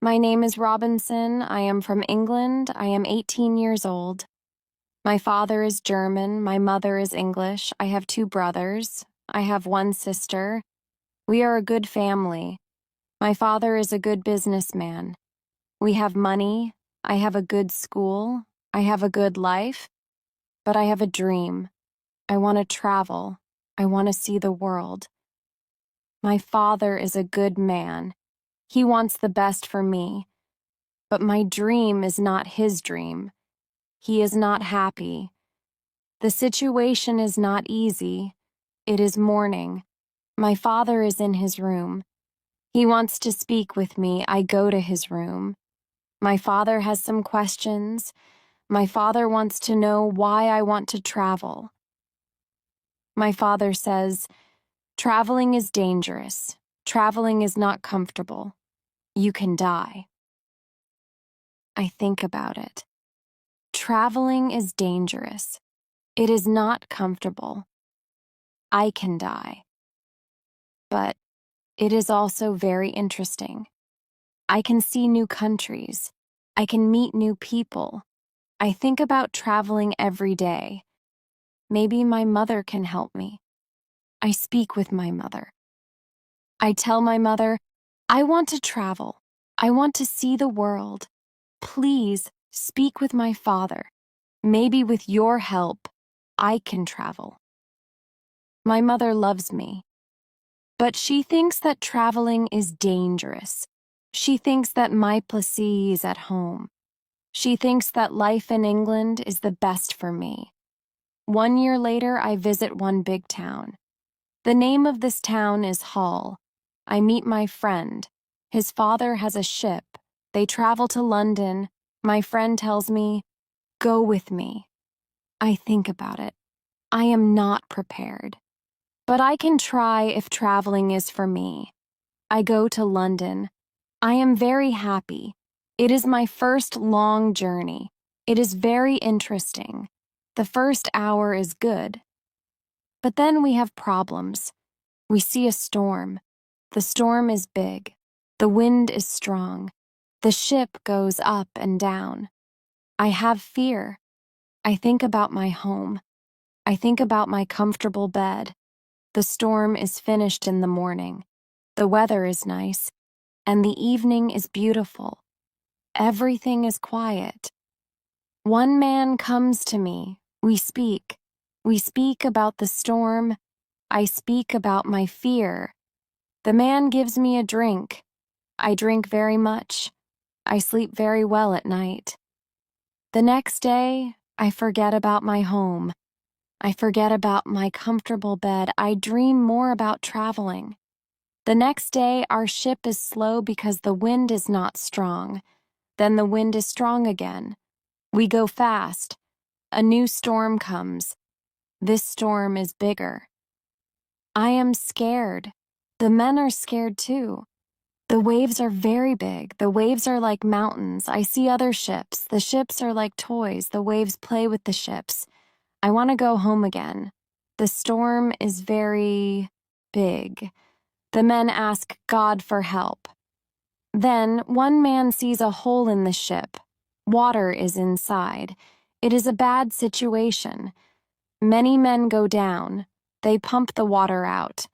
My name is Robinson. I am from England. I am 18 years old. My father is German. My mother is English. I have two brothers. I have one sister. We are a good family. My father is a good businessman. We have money. I have a good school. I have a good life. But I have a dream. I want to travel. I want to see the world. My father is a good man. He wants the best for me. But my dream is not his dream. He is not happy. The situation is not easy. It is morning. My father is in his room. He wants to speak with me. I go to his room. My father has some questions. My father wants to know why I want to travel. My father says, "Traveling is dangerous. Traveling is not comfortable. You can die." I think about it. Traveling is dangerous. It is not comfortable. I can die. But it is also very interesting. I can see new countries. I can meet new people. I think about traveling every day. Maybe my mother can help me. I speak with my mother. I tell my mother, "I want to travel. I want to see the world. Please speak with my father. Maybe with your help, I can travel." My mother loves me. But she thinks that traveling is dangerous. She thinks that my place is at home. She thinks that life in England is the best for me. 1 year later, I visit one big town. The name of this town is Hull. I meet my friend. His father has a ship. They travel to London. My friend tells me, "Go with me." I think about it. I am not prepared. But I can try if traveling is for me. I go to London. I am very happy. It is my first long journey. It is very interesting. The first hour is good. But then we have problems. We see a storm. The storm is big. The wind is strong. The ship goes up and down. I have fear. I think about my home. I think about my comfortable bed. The storm is finished in the morning. The weather is nice, and the evening is beautiful. Everything is quiet. One man comes to me. We speak. We speak about the storm. I speak about my fear. The man gives me a drink. I drink very much. I sleep very well at night. The next day, I forget about my home. I forget about my comfortable bed. I dream more about traveling. The next day, our ship is slow because the wind is not strong. Then the wind is strong again. We go fast. A new storm comes. This storm is bigger. I am scared. The men are scared too. The waves are very big. The waves are like mountains. I see other ships. The ships are like toys. The waves play with the ships. I want to go home again. The storm is very big. The men ask God for help. Then one man sees a hole in the ship. Water is inside. It is a bad situation. Many men go down. They pump the water out.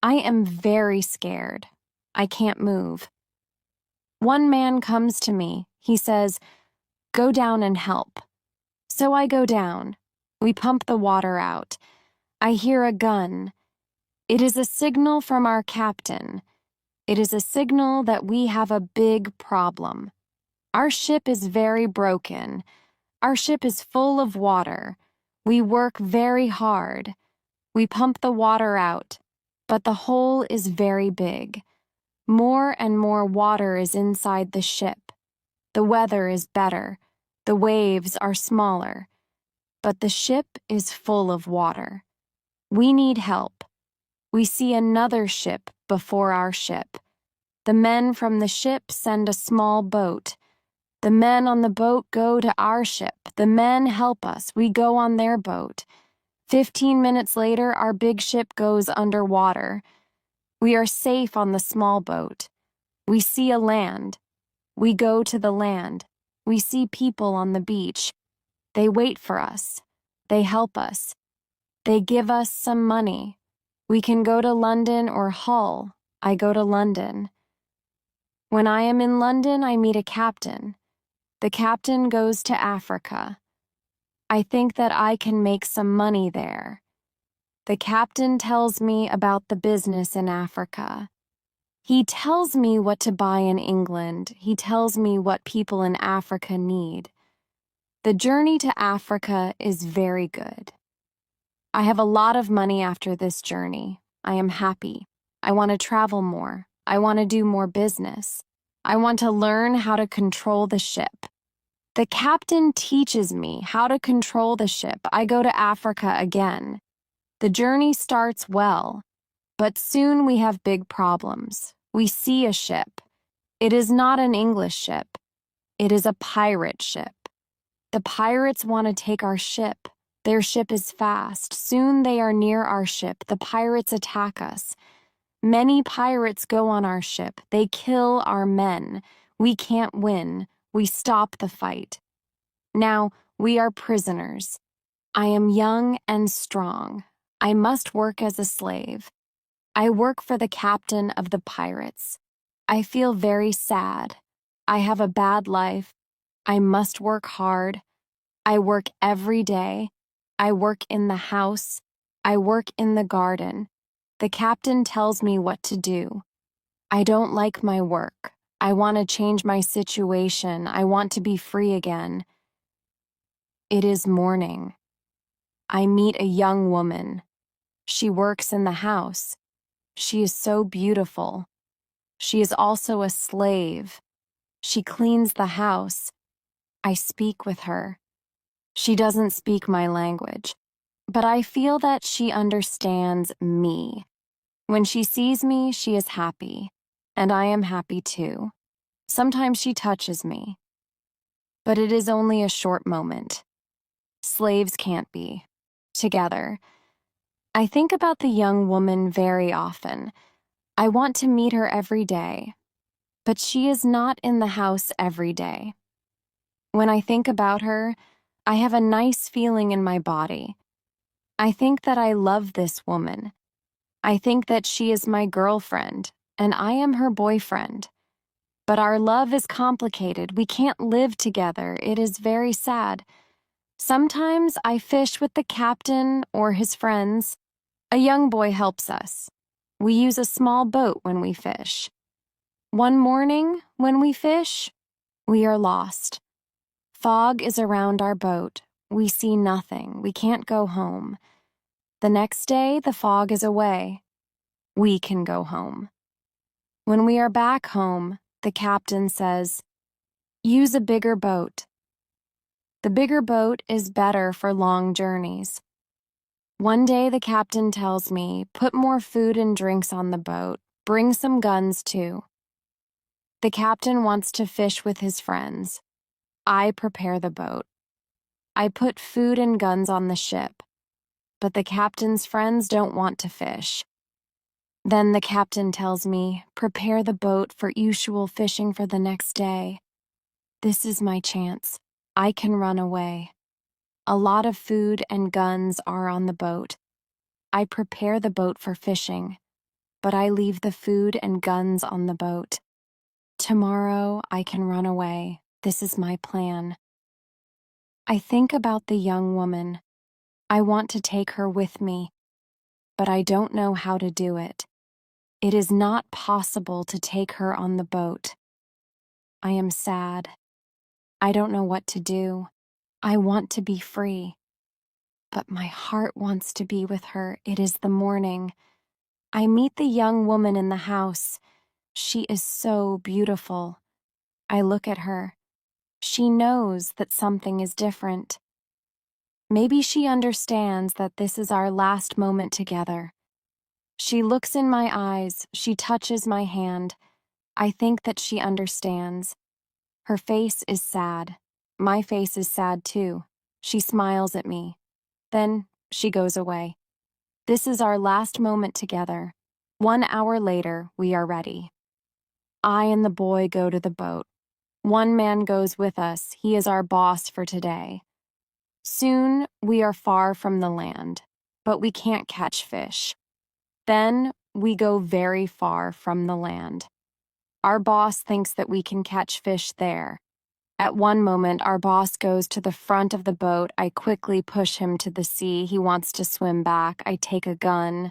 I am very scared. I can't move. One man comes to me. He says, "Go down and help." So I go down. We pump the water out. I hear a gun. It is a signal from our captain. It is a signal that we have a big problem. Our ship is very broken. Our ship is full of water. We work very hard. We pump the water out, but the hole is very big. More and more water is inside the ship. The weather is better. The waves are smaller. But the ship is full of water. We need help. We see another ship before our ship. The men from the ship send a small boat. The men on the boat go to our ship. The men help us. We go on their boat. 15 minutes later, our big ship goes underwater. We are safe on the small boat. We see a land. We go to the land. We see people on the beach. They wait for us. They help us. They give us some money. We can go to London or Hull. I go to London. When I am in London, I meet a captain. The captain goes to Africa. I think that I can make some money there. The captain tells me about the business in Africa. He tells me what to buy in England. He tells me what people in Africa need. The journey to Africa is very good. I have a lot of money after this journey. I am happy. I want to travel more. I want to do more business. I want to learn how to control the ship. The captain teaches me how to control the ship. I go to Africa again. The journey starts well, but soon we have big problems. We see a ship. It is not an English ship. It is a pirate ship. The pirates want to take our ship. Their ship is fast. Soon they are near our ship. The pirates attack us. Many pirates go on our ship. They kill our men. We can't win. We stop the fight. Now, we are prisoners. I am young and strong. I must work as a slave. I work for the captain of the pirates. I feel very sad. I have a bad life. I must work hard. I work every day. I work in the house. I work in the garden. The captain tells me what to do. I don't like my work. I want to change my situation. I want to be free again. It is morning. I meet a young woman. She works in the house. She is so beautiful. She is also a slave. She cleans the house. I speak with her. She doesn't speak my language, but I feel that she understands me. When she sees me, she is happy, and I am happy too. Sometimes she touches me, but it is only a short moment. Slaves can't be together. I think about the young woman very often. I want to meet her every day, but she is not in the house every day. When I think about her, I have a nice feeling in my body. I think that I love this woman. I think that she is my girlfriend, and I am her boyfriend. But our love is complicated. We can't live together. It is very sad. Sometimes I fish with the captain or his friends. A young boy helps us. We use a small boat when we fish. One morning, when we fish, we are lost. Fog is around our boat. We see nothing. We can't go home. The next day, the fog is away. We can go home. When we are back home, the captain says, "Use a bigger boat." The bigger boat is better for long journeys. One day the captain tells me, "Put more food and drinks on the boat. Bring some guns too." The captain wants to fish with his friends. I prepare the boat. I put food and guns on the ship, but the captain's friends don't want to fish. Then the captain tells me, "Prepare the boat for usual fishing for the next day." This is my chance. I can run away. A lot of food and guns are on the boat. I prepare the boat for fishing, but I leave the food and guns on the boat. Tomorrow I can run away. This is my plan. I think about the young woman. I want to take her with me, but I don't know how to do it. It is not possible to take her on the boat. I am sad. I don't know what to do. I want to be free, but my heart wants to be with her. It is the morning. I meet the young woman in the house. She is so beautiful. I look at her. She knows that something is different. Maybe she understands that this is our last moment together. She looks in my eyes. She touches my hand. I think that she understands. Her face is sad. My face is sad too. She smiles at me. Then she goes away. This is our last moment together. 1 hour later, we are ready. I and the boy go to the boat. One man goes with us. He is our boss for today. Soon we are far from the land, but we can't catch fish. Then we go very far from the land. Our boss thinks that we can catch fish there. At one moment, our boss goes to the front of the boat. I quickly push him to the sea. He wants to swim back. I take a gun.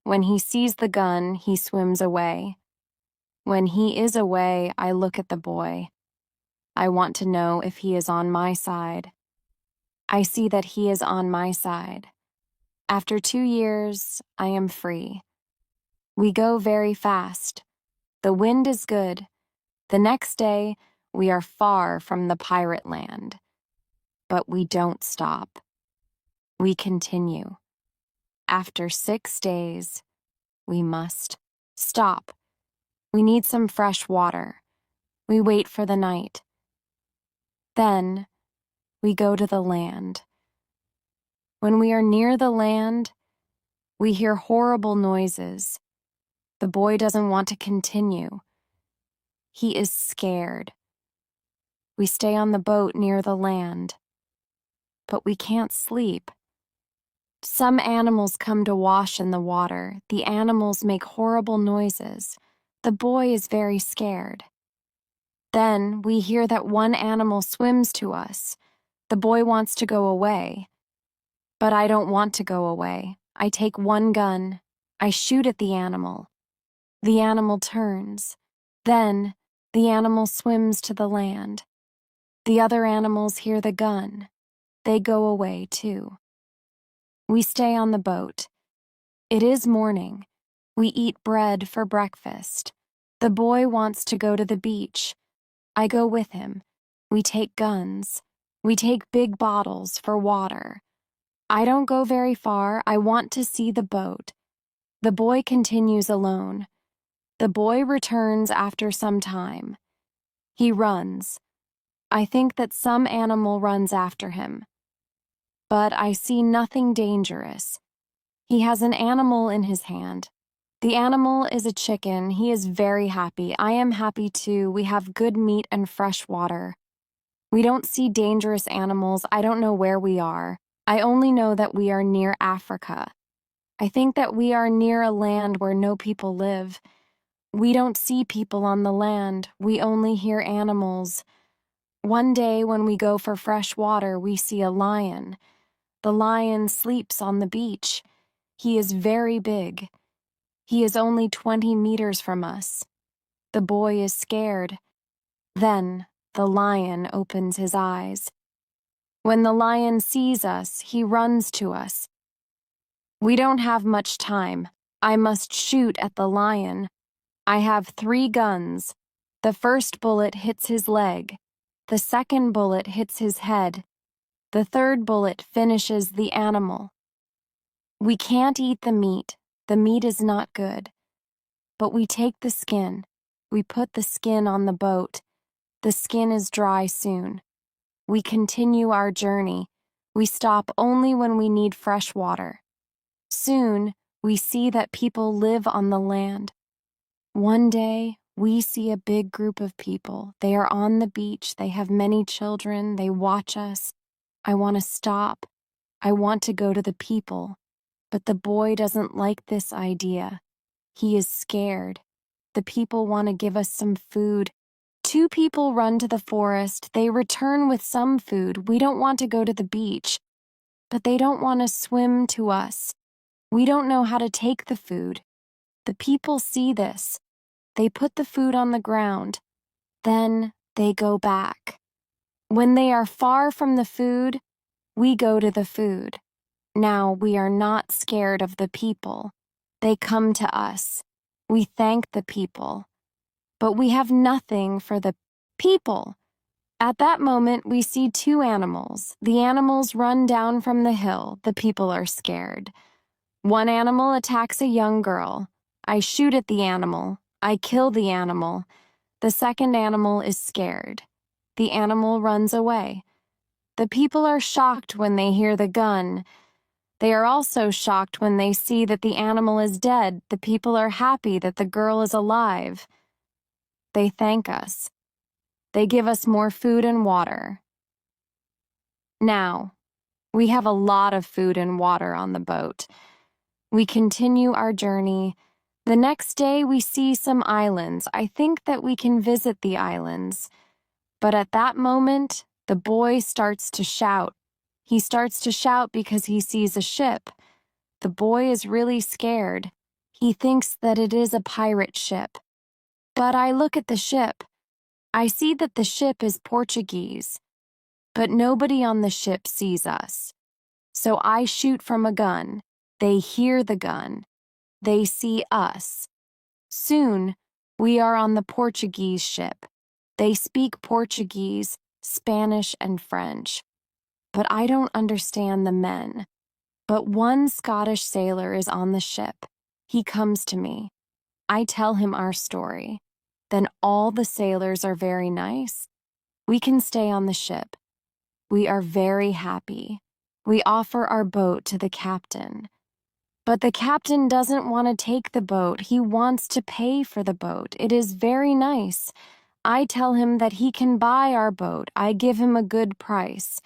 When he sees the gun, he swims away. When he is away, I look at the boy. I want to know if he is on my side. I see that he is on my side. After 2 years, I am free. We go very fast. The wind is good. The next day, we are far from the pirate land. But we don't stop. We continue. After 6 days, we must stop. We need some fresh water. We wait for the night. Then, we go to the land. When we are near the land, we hear horrible noises. The boy doesn't want to continue. He is scared. We stay on the boat near the land. But we can't sleep. Some animals come to wash in the water. The animals make horrible noises. The boy is very scared. Then we hear that one animal swims to us. The boy wants to go away. But I don't want to go away. I take one gun. I shoot at the animal. The animal turns. Then the animal swims to the land. The other animals hear the gun. They go away too. We stay on the boat. It is morning. We eat bread for breakfast. The boy wants to go to the beach. I go with him. We take guns. We take big bottles for water. I don't go very far. I want to see the boat. The boy continues alone. The boy returns after some time. He runs. I think that some animal runs after him. But I see nothing dangerous. He has an animal in his hand. The animal is a chicken. He is very happy. I am happy too. We have good meat and fresh water. We don't see dangerous animals. I don't know where we are. I only know that we are near Africa. I think that we are near a land where no people live. We don't see people on the land. We only hear animals. One day when we go for fresh water, we see a lion. The lion sleeps on the beach. He is very big. He is only 20 meters from us. The boy is scared. Then the lion opens his eyes. When the lion sees us, he runs to us. We don't have much time. I must shoot at the lion. I have 3 guns. The first bullet hits his leg. The second bullet hits his head. The third bullet finishes the animal. We can't eat the meat. The meat is not good. But we take the skin. We put the skin on the boat. The skin is dry soon. We continue our journey. We stop only when we need fresh water. Soon, we see that people live on the land. One day, we see a big group of people. They are on the beach. They have many children. They watch us. I want to stop. I want to go to the people. But the boy doesn't like this idea. He is scared. The people want to give us some food. 2 people run to the forest. They return with some food. We don't want to go to the beach. But they don't want to swim to us. We don't know how to take the food. The people see this. They put the food on the ground. Then they go back. When they are far from the food, we go to the food. Now we are not scared of the people. They come to us. We thank the people. But we have nothing for the people. At that moment, we see 2 animals. The animals run down from the hill. The people are scared. One animal attacks a young girl. I shoot at the animal. I kill the animal. The second animal is scared. The animal runs away. The people are shocked when they hear the gun. They are also shocked when they see that the animal is dead. The people are happy that the girl is alive. They thank us. They give us more food and water. Now, we have a lot of food and water on the boat. We continue our journey. The next day, we see some islands. I think that we can visit the islands. But at that moment, the boy starts to shout. He starts to shout because he sees a ship. The boy is really scared. He thinks that it is a pirate ship. But I look at the ship. I see that the ship is Portuguese. But nobody on the ship sees us. So I shoot from a gun. They hear the gun. They see us. Soon, we are on the Portuguese ship. They speak Portuguese, Spanish, and French. But I don't understand the men. But one Scottish sailor is on the ship. He comes to me. I tell him our story. Then all the sailors are very nice. We can stay on the ship. We are very happy. We offer our boat to the captain. But the captain doesn't want to take the boat. He wants to pay for the boat. It is very nice. I tell him that he can buy our boat. I give him a good price.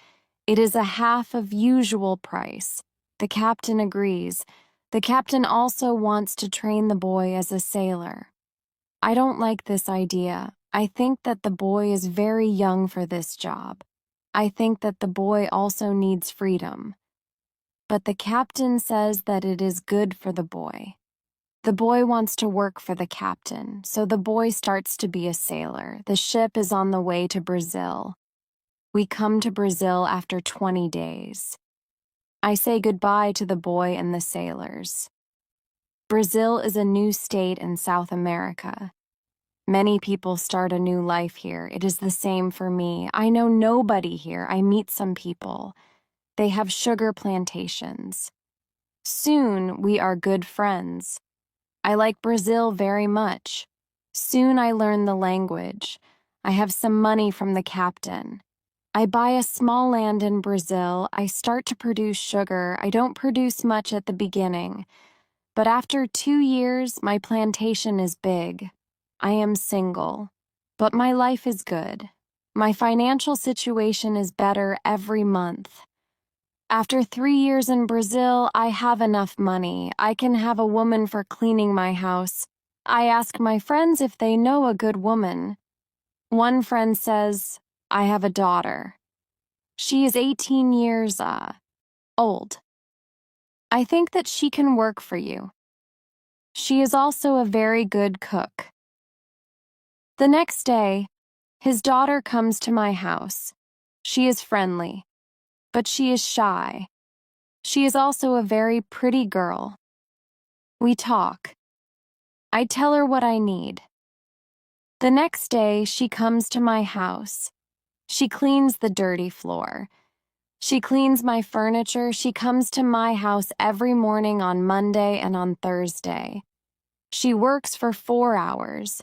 It is a half of usual price. The captain agrees. The captain also wants to train the boy as a sailor. I don't like this idea. I think that the boy is very young for this job. I think that the boy also needs freedom. But the captain says that it is good for the boy. The boy wants to work for the captain, so the boy starts to be a sailor. The ship is on the way to Brazil. We come to Brazil after 20 days. I say goodbye to the boy and the sailors. Brazil is a new state in South America. Many people start a new life here. It is the same for me. I know nobody here. I meet some people. They have sugar plantations. Soon, we are good friends. I like Brazil very much. Soon I learn the language. I have some money from the captain. I buy a small land in Brazil. I start to produce sugar. I don't produce much at the beginning. But after 2 years, my plantation is big. I am single. But my life is good. My financial situation is better every month. After 3 years in Brazil, I have enough money. I can have a woman for cleaning my house. I ask my friends if they know a good woman. One friend says, I have a daughter. She is 18 years old. I think that she can work for you. She is also a very good cook. The next day, his daughter comes to my house. She is friendly, but she is shy. She is also a very pretty girl. We talk. I tell her what I need. The next day, she comes to my house. She cleans the dirty floor. She cleans my furniture. She comes to my house every morning on Monday and on Thursday. She works for 4 hours.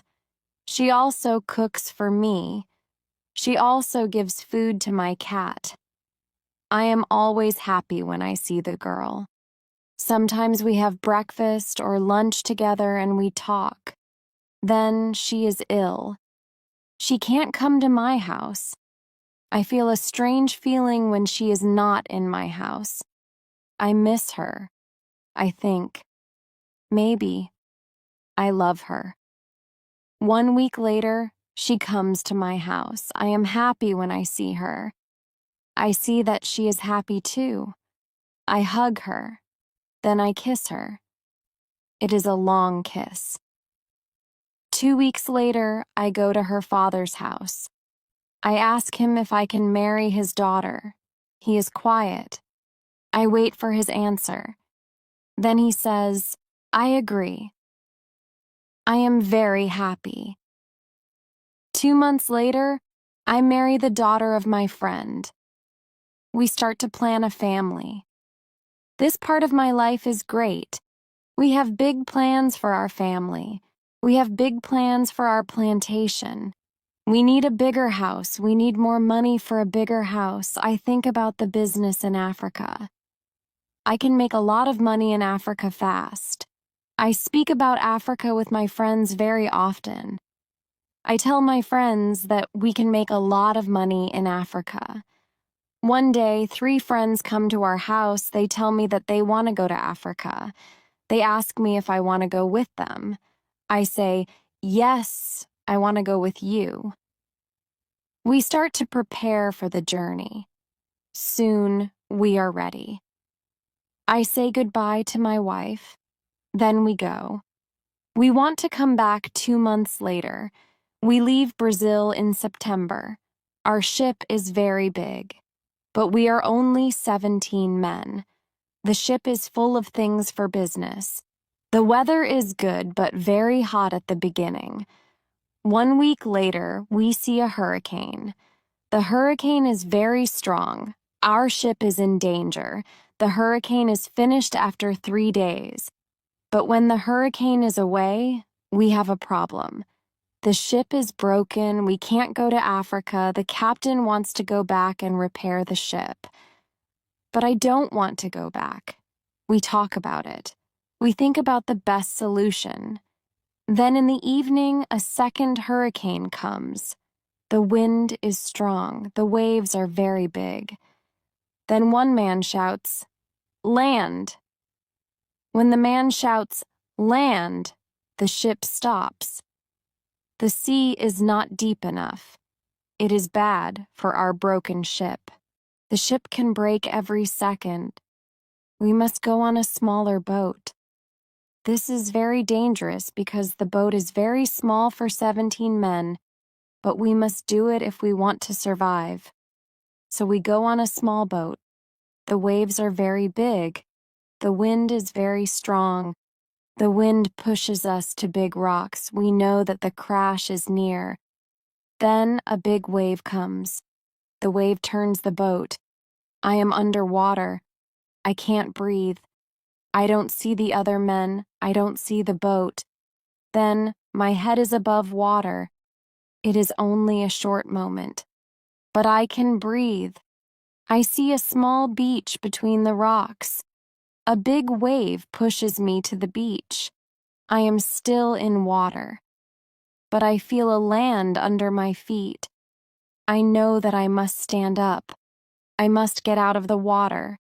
She also cooks for me. She also gives food to my cat. I am always happy when I see the girl. Sometimes we have breakfast or lunch together and we talk. Then she is ill. She can't come to my house. I feel a strange feeling when she is not in my house. I miss her. I think. Maybe. I love her. 1 week later, she comes to my house. I am happy when I see her. I see that she is happy too. I hug her. Then I kiss her. It is a long kiss. 2 weeks later, I go to her father's house. I ask him if I can marry his daughter. He is quiet. I wait for his answer. Then he says, I agree. I am very happy. 2 months later, I marry the daughter of my friend. We start to plan a family. This part of my life is great. We have big plans for our family. We have big plans for our plantation. We need a bigger house. We need more money for a bigger house. I think about the business in Africa. I can make a lot of money in Africa fast. I speak about Africa with my friends very often. I tell my friends that we can make a lot of money in Africa. One day, 3 friends come to our house. They tell me that they want to go to Africa. They ask me if I want to go with them. I say, yes, I want to go with you. We start to prepare for the journey. Soon, we are ready. I say goodbye to my wife. Then we go. We want to come back 2 months later. We leave Brazil in September. Our ship is very big, but we are only 17 men. The ship is full of things for business. The weather is good, but very hot at the beginning. 1 week later, we see a hurricane. The hurricane is very strong. Our ship is in danger. The hurricane is finished after 3 days. But when the hurricane is away, we have a problem. The ship is broken. We can't go to Africa. The captain wants to go back and repair the ship. But I don't want to go back. We talk about it. We think about the best solution. Then in the evening, a second hurricane comes. The wind is strong. The waves are very big. Then one man shouts, "Land!" When the man shouts, "Land!" the ship stops. The sea is not deep enough. It is bad for our broken ship. The ship can break every second. We must go on a smaller boat. This is very dangerous because the boat is very small for 17 men, but we must do it if we want to survive. So we go on a small boat. The waves are very big. The wind is very strong. The wind pushes us to big rocks. We know that the crash is near. Then a big wave comes. The wave turns the boat. I am underwater. I can't breathe. I don't see the other men. I don't see the boat. Then my head is above water. It is only a short moment. But I can breathe. I see a small beach between the rocks. A big wave pushes me to the beach. I am still in water. But I feel a land under my feet. I know that I must stand up. I must get out of the water.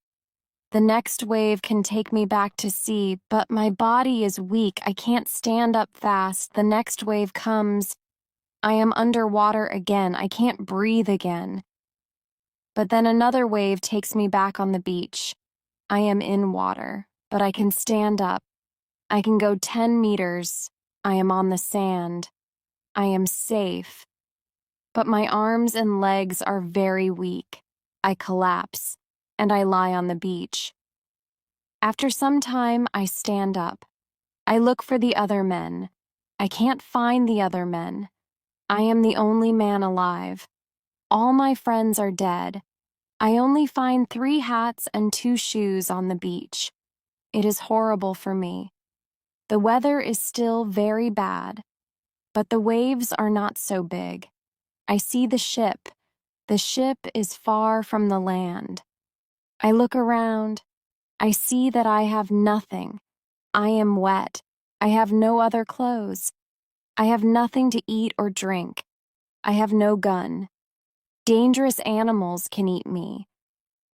The next wave can take me back to sea, but my body is weak. I can't stand up fast. The next wave comes. I am underwater again. I can't breathe again. But then another wave takes me back on the beach. I am in water, but I can stand up. I can go 10 meters. I am on the sand. I am safe. But my arms and legs are very weak. I collapse, and I lie on the beach. After some time, I stand up. I look for the other men. I can't find the other men. I am the only man alive. All my friends are dead. I only find 3 hats and 2 shoes on the beach. It is horrible for me. The weather is still very bad, but the waves are not so big. I see the ship. The ship is far from the land. I look around. I see that I have nothing. I am wet. I have no other clothes. I have nothing to eat or drink. I have no gun. Dangerous animals can eat me.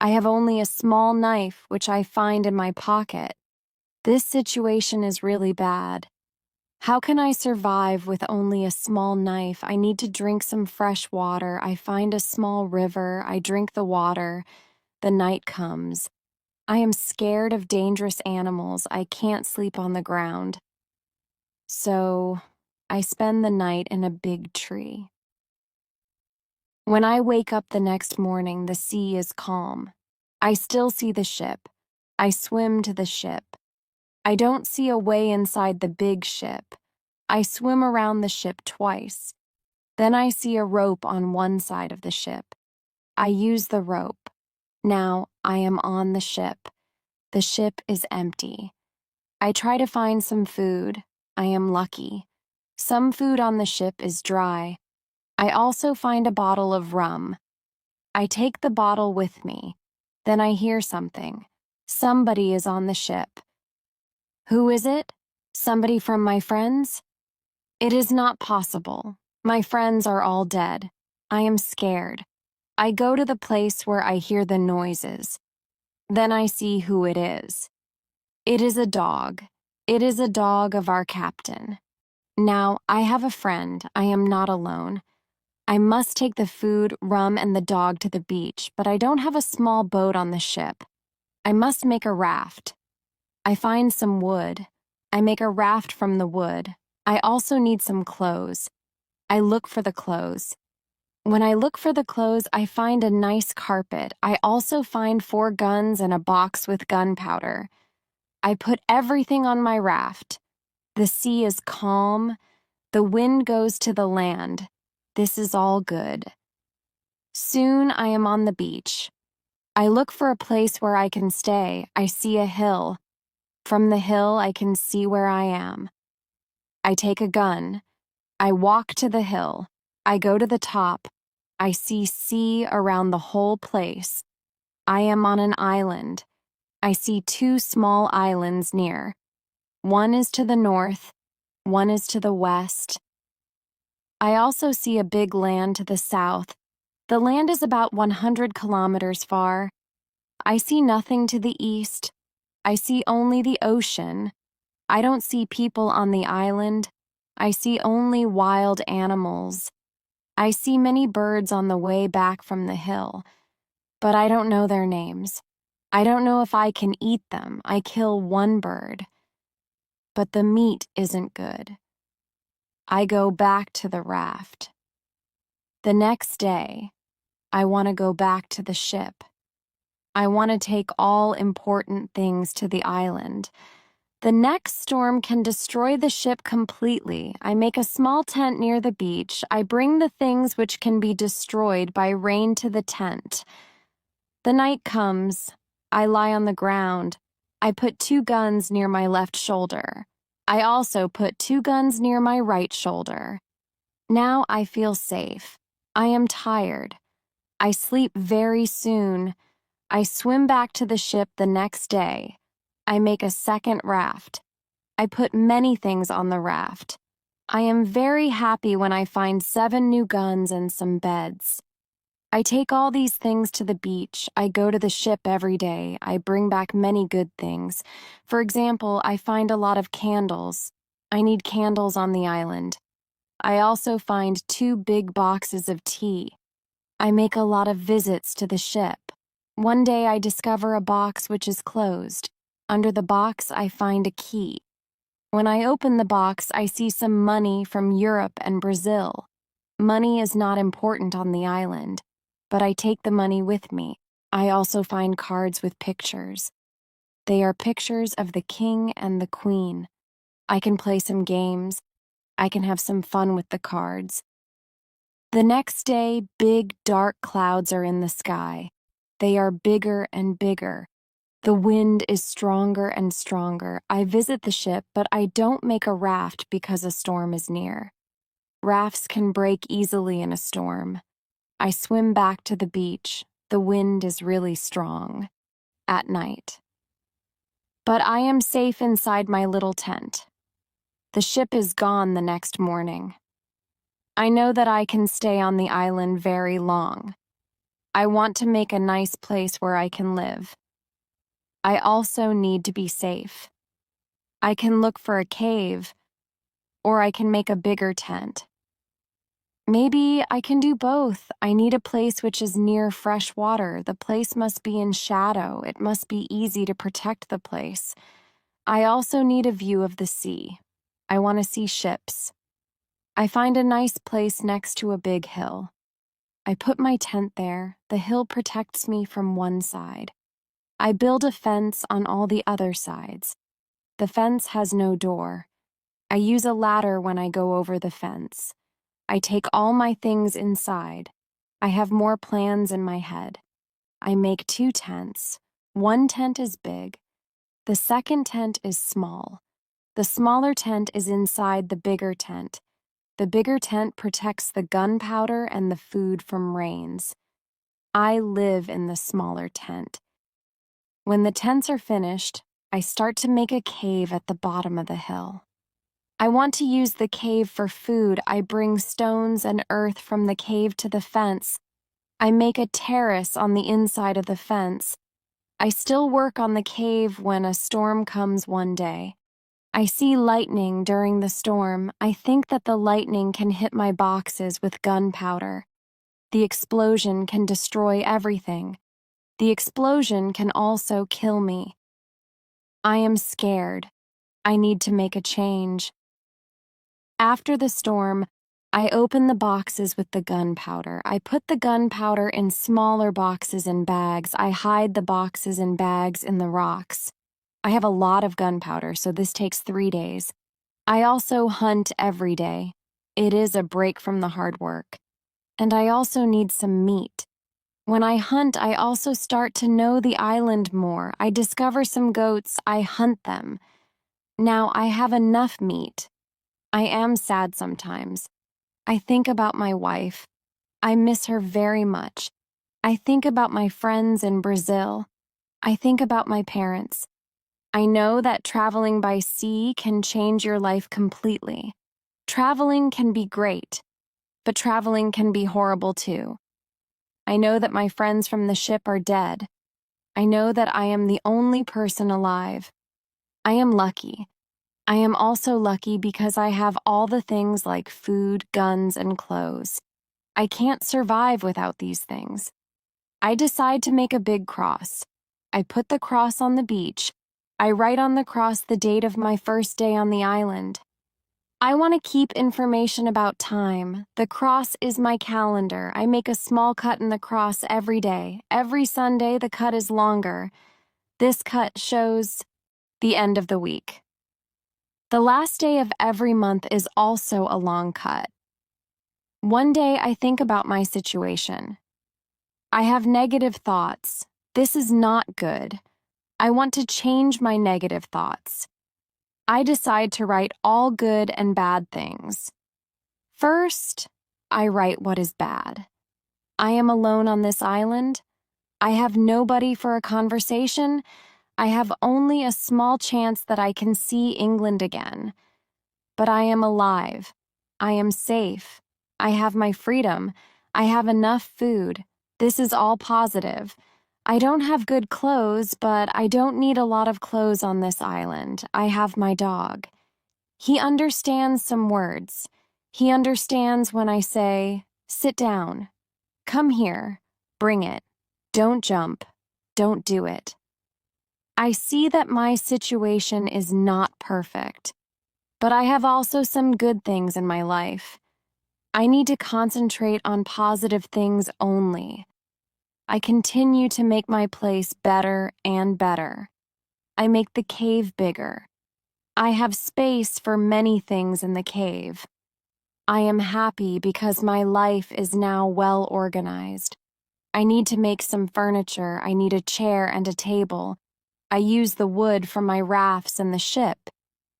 I have only a small knife which I find in my pocket. This situation is really bad. How can I survive with only a small knife? I need to drink some fresh water. I find a small river. I drink the water. The night comes. I am scared of dangerous animals. I can't sleep on the ground. So I spend the night in a big tree. When I wake up the next morning, the sea is calm. I still see the ship. I swim to the ship. I don't see a way inside the big ship. I swim around the ship twice. Then I see a rope on one side of the ship. I use the rope. Now I am on the ship. The ship is empty. I try to find some food. I am lucky. Some food on the ship is dry. I also find a bottle of rum. I take the bottle with me. Then I hear something. Somebody is on the ship. Who is it? Somebody from my friends? It is not possible. My friends are all dead. I am scared. I go to the place where I hear the noises. Then I see who it is. It is a dog. It is a dog of our captain. Now, I have a friend. I am not alone. I must take the food, rum, and the dog to the beach, but I don't have a small boat on the ship. I must make a raft. I find some wood. I make a raft from the wood. I also need some clothes. I look for the clothes. When I look for the clothes, I find a nice carpet. I also find 4 guns and a box with gunpowder. I put everything on my raft. The sea is calm. The wind goes to the land. This is all good. Soon I am on the beach. I look for a place where I can stay. I see a hill. From the hill, I can see where I am. I take a gun. I walk to the hill. I go to the top. I see sea around the whole place. I am on an island. I see 2 small islands near. One is to the north. One is to the west. I also see a big land to the south. The land is about 100 kilometers far. I see nothing to the east. I see only the ocean. I don't see people on the island. I see only wild animals. I see many birds on the way back from the hill, but I don't know their names. I don't know if I can eat them. I kill 1 bird, but the meat isn't good. I go back to the raft. The next day, I want to go back to the ship. I want to take all important things to the island. The next storm can destroy the ship completely. I make a small tent near the beach. I bring the things which can be destroyed by rain to the tent. The night comes. I lie on the ground. I put 2 guns near my left shoulder. I also put 2 guns near my right shoulder. Now I feel safe. I am tired. I sleep very soon. I swim back to the ship the next day. I make a second raft. I put many things on the raft. I am very happy when I find 7 new guns and some beds. I take all these things to the beach. I go to the ship every day. I bring back many good things. For example, I find a lot of candles. I need candles on the island. I also find 2 big boxes of tea. I make a lot of visits to the ship. One day I discover a box which is closed. Under the box, I find a key. When I open the box, I see some money from Europe and Brazil. Money is not important on the island, but I take the money with me. I also find cards with pictures. They are pictures of the king and the queen. I can play some games. I can have some fun with the cards. The next day, big, dark clouds are in the sky. They are bigger and bigger. The wind is stronger and stronger. I visit the ship, but I don't make a raft because a storm is near. Rafts can break easily in a storm. I swim back to the beach. The wind is really strong. At night. But I am safe inside my little tent. The ship is gone the next morning. I know that I can stay on the island very long. I want to make a nice place where I can live. I also need to be safe. I can look for a cave, or I can make a bigger tent. Maybe I can do both. I need a place which is near fresh water. The place must be in shadow. It must be easy to protect the place. I also need a view of the sea. I want to see ships. I find a nice place next to a big hill. I put my tent there. The hill protects me from one side. I build a fence on all the other sides. The fence has no door. I use a ladder when I go over the fence. I take all my things inside. I have more plans in my head. I make 2 tents. One tent is big. The second tent is small. The smaller tent is inside the bigger tent. The bigger tent protects the gunpowder and the food from rains. I live in the smaller tent. When the tents are finished, I start to make a cave at the bottom of the hill. I want to use the cave for food. I bring stones and earth from the cave to the fence. I make a terrace on the inside of the fence. I still work on the cave when a storm comes one day. I see lightning during the storm. I think that the lightning can hit my boxes with gunpowder. The explosion can destroy everything. The explosion can also kill me. I am scared. I need to make a change. After the storm, I open the boxes with the gunpowder. I put the gunpowder in smaller boxes and bags. I hide the boxes and bags in the rocks. I have a lot of gunpowder, so this takes 3 days. I also hunt every day. It is a break from the hard work. And I also need some meat. When I hunt, I also start to know the island more. I discover some goats, I hunt them. Now I have enough meat. I am sad sometimes. I think about my wife. I miss her very much. I think about my friends in Brazil. I think about my parents. I know that traveling by sea can change your life completely. Traveling can be great, but traveling can be horrible too. I know that my friends from the ship are dead. I know that I am the only person alive. I am lucky. I am also lucky because I have all the things like food, guns, and clothes. I can't survive without these things. I decide to make a big cross. I put the cross on the beach. I write on the cross the date of my first day on the island. I want to keep information about time. The cross is my calendar. I make a small cut in the cross every day. Every Sunday, the cut is longer. This cut shows the end of the week. The last day of every month is also a long cut. One day I think about my situation. I have negative thoughts. This is not good. I want to change my negative thoughts. I decide to write all good and bad things. First, I write what is bad. I am alone on this island. I have nobody for a conversation. I have only a small chance that I can see England again. But I am alive. I am safe. I have my freedom. I have enough food. This is all positive. I don't have good clothes, but I don't need a lot of clothes on this island. I have my dog. He understands some words. He understands when I say, "Sit down. Come here. Bring it. Don't jump. Don't do it." I see that my situation is not perfect, but I have also some good things in my life. I need to concentrate on positive things only. I continue to make my place better and better. I make the cave bigger. I have space for many things in the cave. I am happy because my life is now well organized. I need to make some furniture. I need a chair and a table. I use the wood from my rafts and the ship.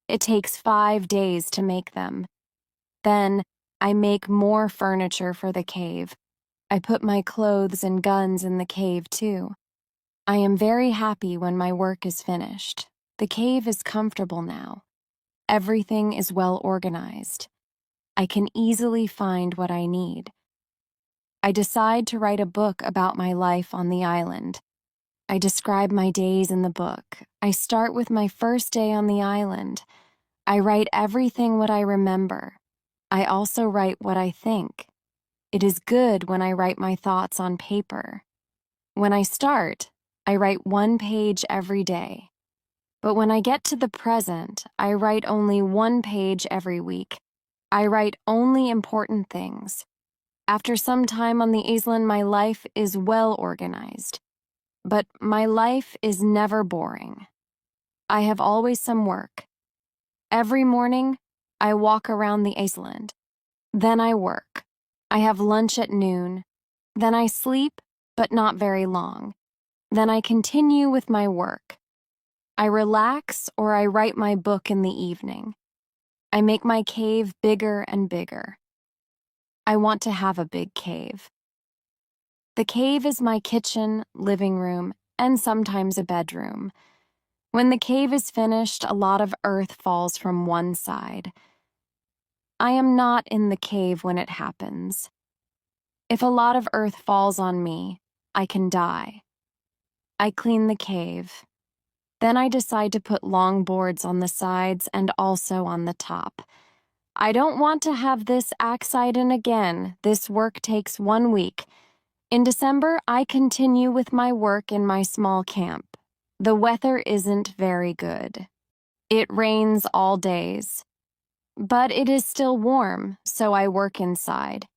It takes 5 days to make them. Then, I make more furniture for the cave. I put my clothes and guns in the cave too. I am very happy when my work is finished. The cave is comfortable now. Everything is well organized. I can easily find what I need. I decide to write a book about my life on the island. I describe my days in the book. I start with my first day on the island. I write everything what I remember. I also write what I think. It is good when I write my thoughts on paper. When I start, I write 1 page every day. But when I get to the present, I write only 1 page every week. I write only important things. After some time on the island, my life is well organized. But my life is never boring. I have always some work. Every morning, I walk around the island. Then I work. I have lunch at noon. Then I sleep, but not very long. Then I continue with my work. I relax or I write my book in the evening. I make my cave bigger and bigger. I want to have a big cave. The cave is my kitchen, living room, and sometimes a bedroom. When the cave is finished, a lot of earth falls from one side. I am not in the cave when it happens. If a lot of earth falls on me, I can die. I clean the cave. Then I decide to put long boards on the sides and also on the top. I don't want to have this accident again. This work takes 1 week. In December, I continue with my work in my small camp. The weather isn't very good. It rains all days. But it is still warm, so I work inside.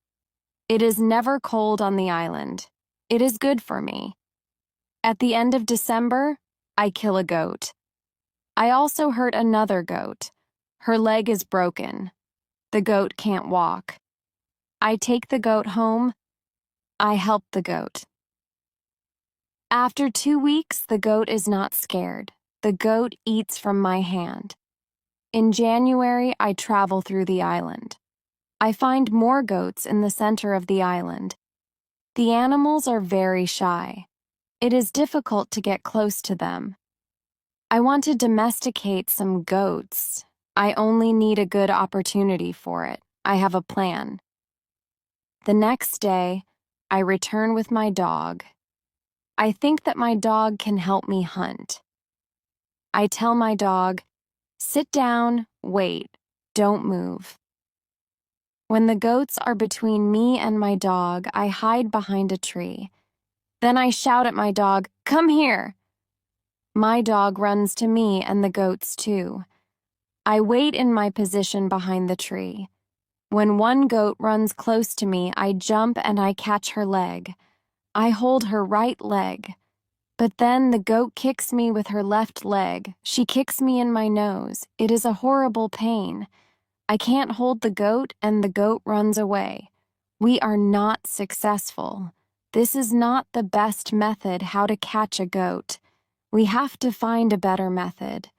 It is never cold on the island. It is good for me. At the end of December, I kill a goat. I also hurt another goat. Her leg is broken. The goat can't walk. I take the goat home. I help the goat. After 2 weeks, the goat is not scared. The goat eats from my hand. In January, I travel through the island. I find more goats in the center of the island. The animals are very shy. It is difficult to get close to them. I want to domesticate some goats. I only need a good opportunity for it. I have a plan. The next day, I return with my dog. I think that my dog can help me hunt. I tell my dog, "Sit down, wait, don't move." When the goats are between me and my dog, I hide behind a tree. Then I shout at my dog, "Come here!" My dog runs to me and the goats too. I wait in my position behind the tree. When one goat runs close to me, I jump and I catch her leg. I hold her right leg. But then the goat kicks me with her left leg. She kicks me in my nose. It is a horrible pain. I can't hold the goat and the goat runs away. We are not successful. This is not the best method how to catch a goat. We have to find a better method.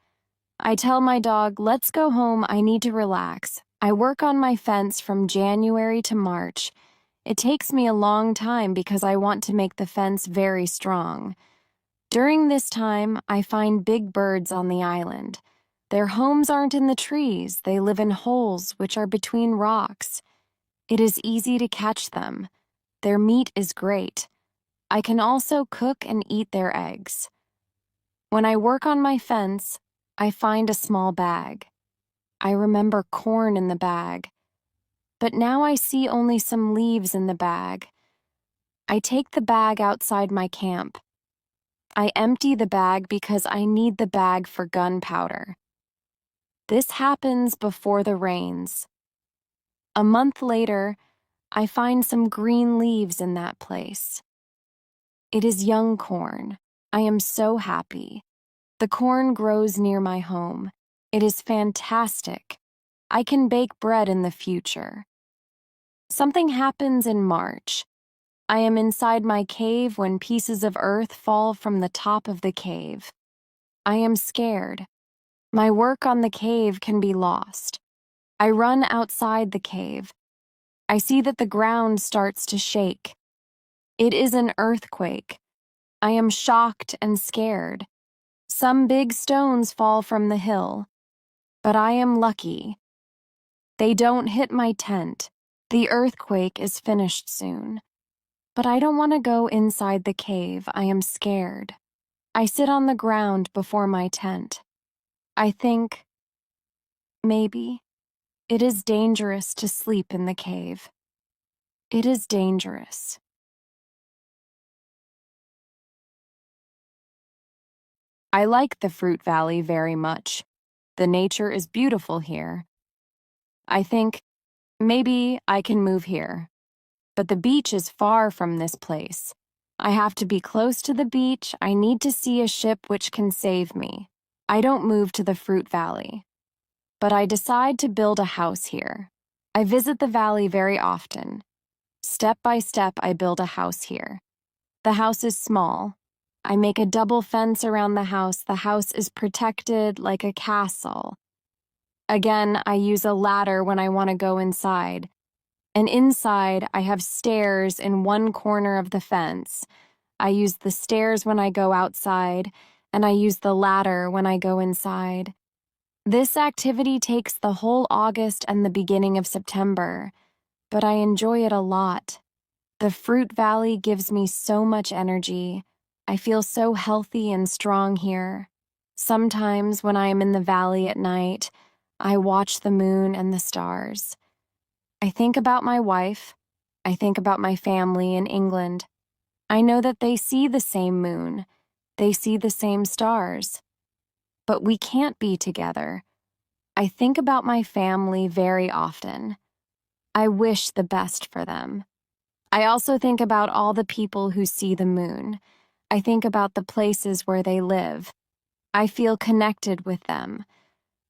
I tell my dog, "Let's go home, I need to relax." I work on my fence from January to March. It takes me a long time because I want to make the fence very strong. During this time, I find big birds on the island. Their homes aren't in the trees, they live in holes which are between rocks. It is easy to catch them. Their meat is great. I can also cook and eat their eggs. When I work on my fence, I find a small bag. I remember corn in the bag. But now I see only some leaves in the bag. I take the bag outside my camp. I empty the bag because I need the bag for gunpowder. This happens before the rains. A month later, I find some green leaves in that place. It is young corn. I am so happy. The corn grows near my home. It is fantastic. I can bake bread in the future. Something happens in March. I am inside my cave when pieces of earth fall from the top of the cave. I am scared. My work on the cave can be lost. I run outside the cave. I see that the ground starts to shake. It is an earthquake. I am shocked and scared. Some big stones fall from the hill. But I am lucky. They don't hit my tent. The earthquake is finished soon. But I don't want to go inside the cave. I am scared. I sit on the ground before my tent. I think, maybe, it is dangerous to sleep in the cave. It is dangerous. I like the Fruit Valley very much. The nature is beautiful here. I think, maybe I can move here. But the beach is far from this place. I have to be close to the beach. I need to see a ship which can save me. I don't move to the Fruit Valley. But I decide to build a house here. I visit the valley very often. Step by step, I build a house here. The house is small. I make a double fence around the house. The house is protected like a castle. Again, I use a ladder when I want to go inside. And inside, I have stairs in one corner of the fence. I use the stairs when I go outside, and I use the ladder when I go inside. This activity takes the whole August and the beginning of September, but I enjoy it a lot. The fruit valley gives me so much energy. I feel so healthy and strong here. Sometimes when I am in the valley at night, I watch the moon and the stars. I think about my wife. I think about my family in England. I know that they see the same moon. They see the same stars. But we can't be together. I think about my family very often. I wish the best for them. I also think about all the people who see the moon. I think about the places where they live. I feel connected with them.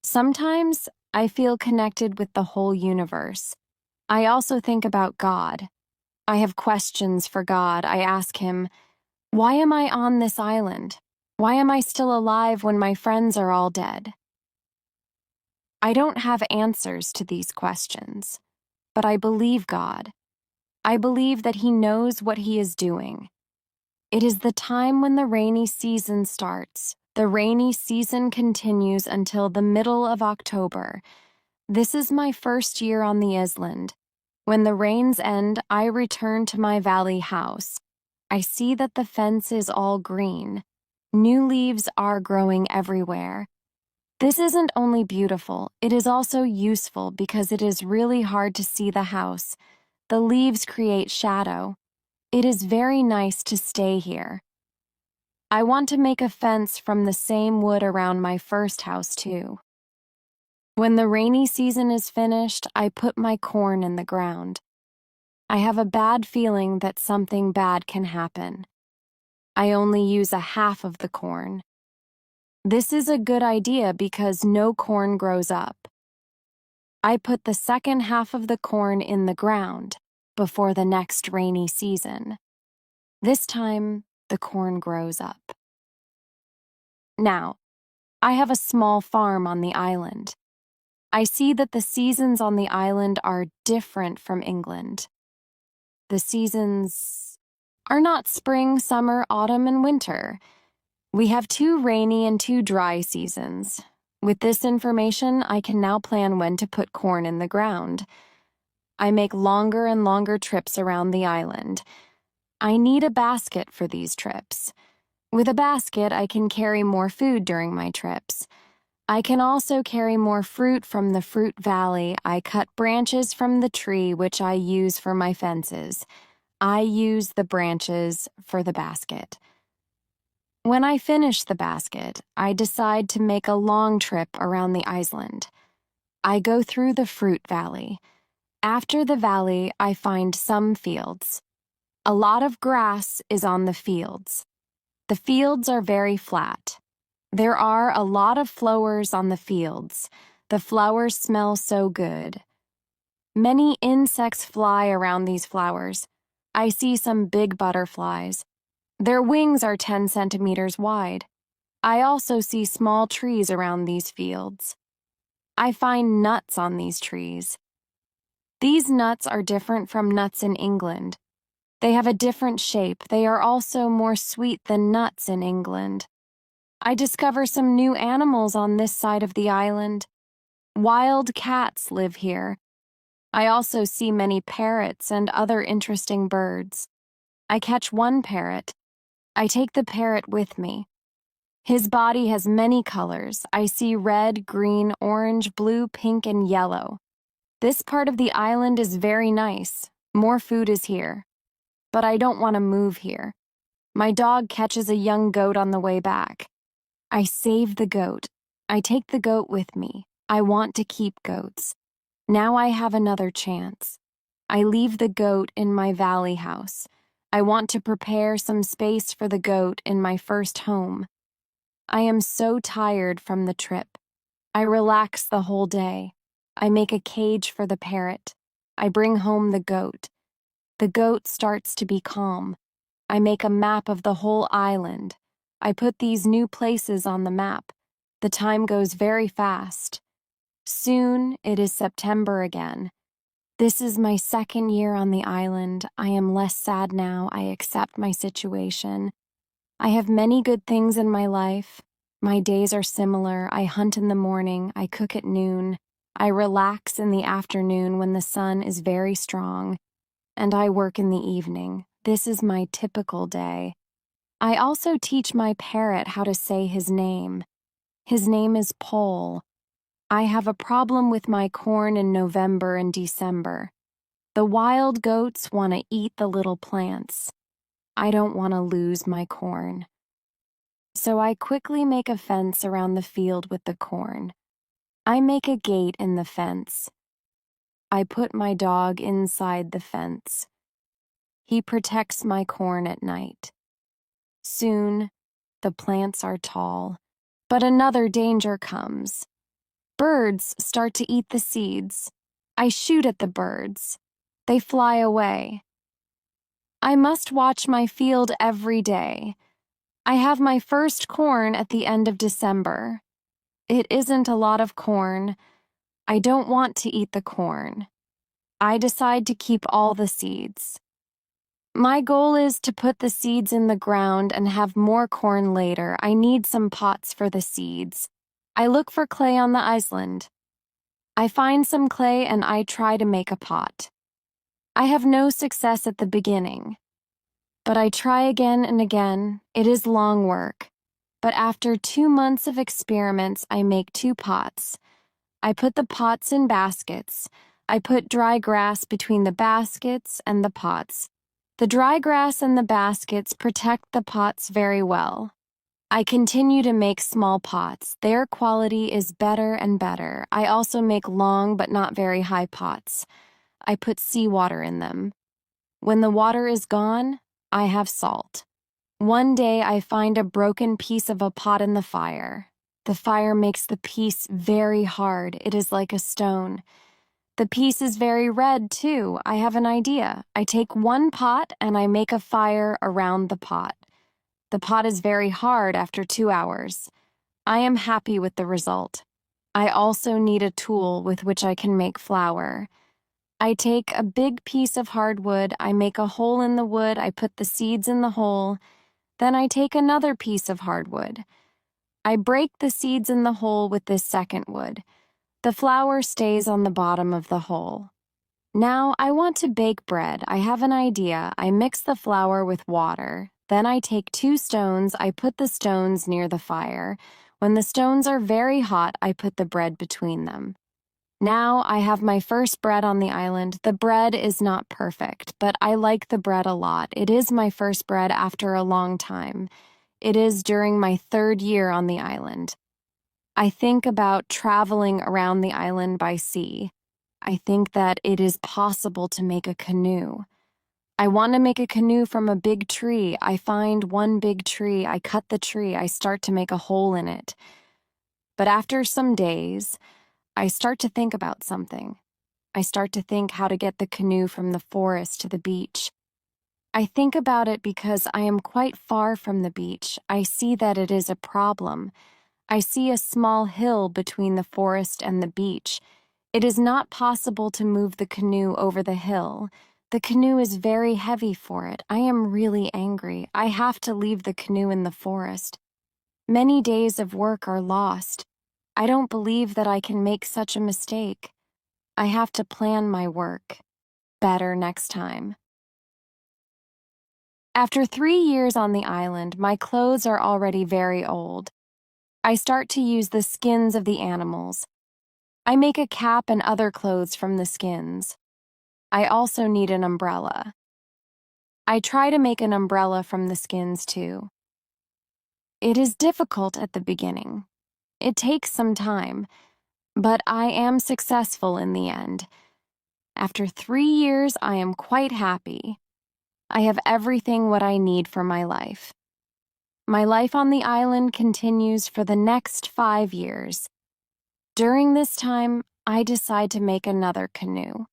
Sometimes I feel connected with the whole universe. I also think about God. I have questions for God. I ask him, why am I on this island? Why am I still alive when my friends are all dead? I don't have answers to these questions, but I believe God. I believe that he knows what he is doing. It is the time when the rainy season starts. The rainy season continues until the middle of October. This is my first year on the island. When the rains end, I return to my valley house. I see that the fence is all green. New leaves are growing everywhere. This isn't only beautiful, it is also useful because it is really hard to see the house. The leaves create shadow. It is very nice to stay here. I want to make a fence from the same wood around my first house too. When the rainy season is finished, I put my corn in the ground. I have a bad feeling that something bad can happen. I only use a half of the corn. This is a good idea because no corn grows up. I put the second half of the corn in the ground before the next rainy season. This time, the corn grows up. Now, I have a small farm on the island. I see that the seasons on the island are different from England. The seasons are not spring, summer, autumn, and winter. We have 2 rainy and 2 dry seasons. With this information, I can now plan when to put corn in the ground. I make longer and longer trips around the island. I need a basket for these trips. With a basket, I can carry more food during my trips. I can also carry more fruit from the fruit valley. I cut branches from the tree, which I use for my fences. I use the branches for the basket. When I finish the basket, I decide to make a long trip around the island. I go through the fruit valley. After the valley, I find some fields. A lot of grass is on the fields. The fields are very flat. There are a lot of flowers on the fields. The flowers smell so good. Many insects fly around these flowers. I see some big butterflies. Their wings are 10 centimeters wide. I also see small trees around these fields. I find nuts on these trees. These nuts are different from nuts in England. They have a different shape. They are also more sweet than nuts in England. I discover some new animals on this side of the island. Wild cats live here. I also see many parrots and other interesting birds. I catch one parrot. I take the parrot with me. His body has many colors. I see red, green, orange, blue, pink, and yellow. This part of the island is very nice. More food is here. But I don't want to move here. My dog catches a young goat on the way back. I save the goat. I take the goat with me. I want to keep goats. Now I have another chance. I leave the goat in my valley house. I want to prepare some space for the goat in my first home. I am so tired from the trip. I relax the whole day. I make a cage for the parrot. I bring home the goat. The goat starts to be calm. I make a map of the whole island. I put these new places on the map. The time goes very fast. Soon it is September again. This is my second year on the island. I am less sad now. I accept my situation. I have many good things in my life. My days are similar. I hunt in the morning, I cook at noon, I relax in the afternoon when the sun is very strong, and I work in the evening. This is my typical day. I also teach my parrot how to say his name. His name is Pole. I have a problem with my corn in November and December. The wild goats want to eat the little plants. I don't want to lose my corn. So I quickly make a fence around the field with the corn. I make a gate in the fence. I put my dog inside the fence. He protects my corn at night. Soon, the plants are tall. But another danger comes. Birds start to eat the seeds. I shoot at the birds. They fly away. I must watch my field every day. I have my first corn at the end of December. It isn't a lot of corn. I don't want to eat the corn. I decide to keep all the seeds. My goal is to put the seeds in the ground and have more corn later. I need some pots for the seeds. I look for clay on the island. I find some clay and I try to make a pot. I have no success at the beginning. But I try again and again. It is long work. But after 2 months of experiments, I make 2 pots. I put the pots in baskets. I put dry grass between the baskets and the pots. The dry grass and the baskets protect the pots very well. I continue to make small pots. Their quality is better and better. I also make long but not very high pots. I put seawater in them. When the water is gone, I have salt. One day I find a broken piece of a pot in the fire. The fire makes the piece very hard. It is like a stone. The piece is very red, too. I have an idea. I take 1 pot and I make a fire around the pot. The pot is very hard after 2 hours. I am happy with the result. I also need a tool with which I can make flour. I take a big piece of hardwood, I make a hole in the wood, I put the seeds in the hole. Then I take another piece of hardwood. I break the seeds in the hole with this second wood. The flour stays on the bottom of the hole. Now I want to bake bread. I have an idea. I mix the flour with water. Then I take 2 stones. I put the stones near the fire. When the stones are very hot, I put the bread between them. Now I have my first bread on the island. The bread is not perfect, but I like the bread a lot. It is my first bread after a long time. It is during my 3rd year on the island. I think about traveling around the island by sea. I think that it is possible to make a canoe. I want to make a canoe from a big tree. I find one big tree, I cut the tree, I start to make a hole in it. But after some days, I start to think about something. I start to think how to get the canoe from the forest to the beach. I think about it because I am quite far from the beach. I see that it is a problem. I see a small hill between the forest and the beach. It is not possible to move the canoe over the hill. The canoe is very heavy for it. I am really angry. I have to leave the canoe in the forest. Many days of work are lost. I don't believe that I can make such a mistake. I have to plan my work better next time. After 3 years on the island, my clothes are already very old. I start to use the skins of the animals. I make a cap and other clothes from the skins. I also need an umbrella. I try to make an umbrella from the skins too. It is difficult at the beginning. It takes some time, but I am successful in the end. After 3 years, I am quite happy. I have everything what I need for my life. My life on the island continues for the next 5 years. During this time, I decide to make another canoe.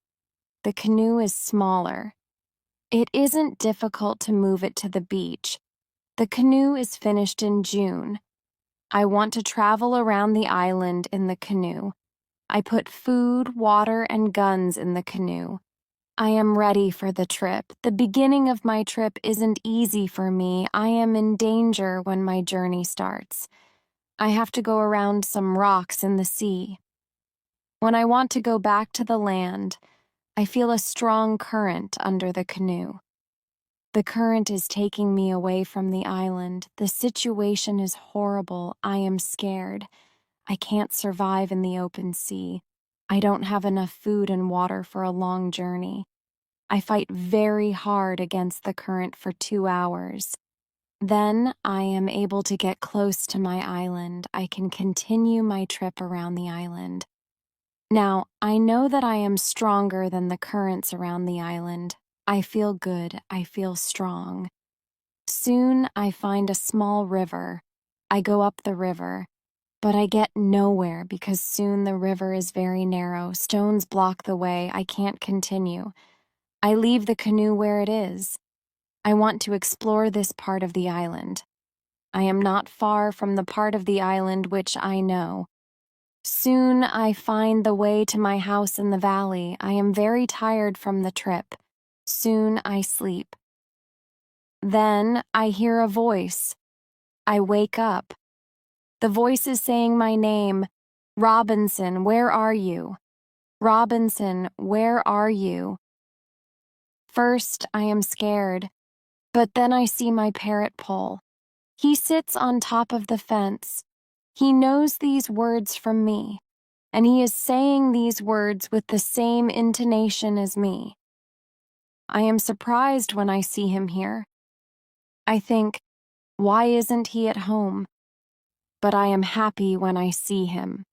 The canoe is smaller. It isn't difficult to move it to the beach. The canoe is finished in June. I want to travel around the island in the canoe. I put food, water, and guns in the canoe. I am ready for the trip. The beginning of my trip isn't easy for me. I am in danger when my journey starts. I have to go around some rocks in the sea. When I want to go back to the land, I feel a strong current under the canoe. The current is taking me away from the island. The situation is horrible. I am scared. I can't survive in the open sea. I don't have enough food and water for a long journey. I fight very hard against the current for 2 hours. Then I am able to get close to my island. I can continue my trip around the island. Now, I know that I am stronger than the currents around the island. I feel good. I feel strong. Soon I find a small river. I go up the river, but I get nowhere because soon the river is very narrow. Stones block the way. I can't continue. I leave the canoe where it is. I want to explore this part of the island. I am not far from the part of the island which I know. Soon I find the way to my house in the valley. I am very tired from the trip. Soon I sleep. Then I hear a voice. I wake up. The voice is saying my name. Robinson, where are you? Robinson, where are you? First, I am scared, but then I see my parrot pole. He sits on top of the fence. He knows these words from me, and he is saying these words with the same intonation as me. I am surprised when I see him here. I think, why isn't he at home? But I am happy when I see him.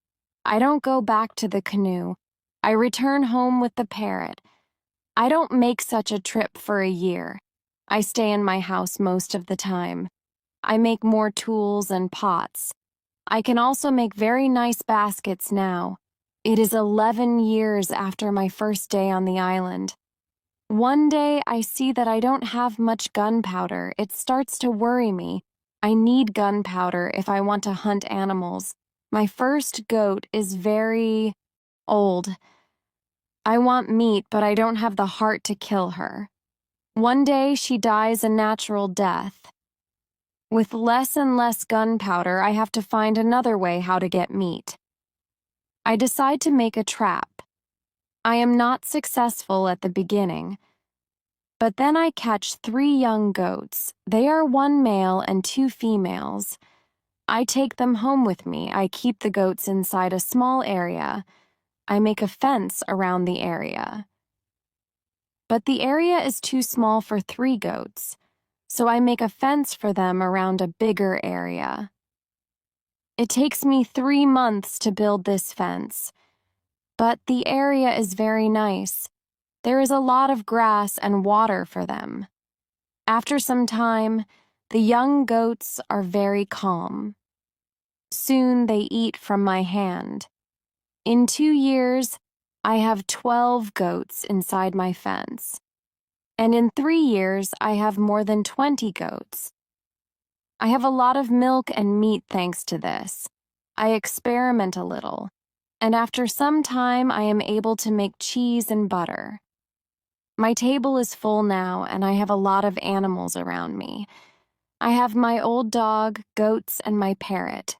I don't go back to the canoe. I return home with the parrot. I don't make such a trip for a year. I stay in my house most of the time. I make more tools and pots. I can also make very nice baskets now. It is 11 years after my first day on the island. One day I see that I don't have much gunpowder. It starts to worry me. I need gunpowder if I want to hunt animals. My first goat is very old. I want meat, but I don't have the heart to kill her. One day she dies a natural death. With less and less gunpowder, I have to find another way how to get meat. I decide to make a trap. I am not successful at the beginning, but then I catch 3 young goats. They are 1 male and 2 females. I take them home with me. I keep the goats inside a small area. I make a fence around the area. But the area is too small for 3 goats, so I make a fence for them around a bigger area. It takes me 3 months to build this fence, but the area is very nice. There is a lot of grass and water for them. After some time, the young goats are very calm. Soon they eat from my hand. In 2 years, I have 12 goats inside my fence. And in 3 years, I have more than 20 goats. I have a lot of milk and meat thanks to this. I experiment a little, and after some time, I am able to make cheese and butter. My table is full now, and I have a lot of animals around me. I have my old dog, goats, and my parrot.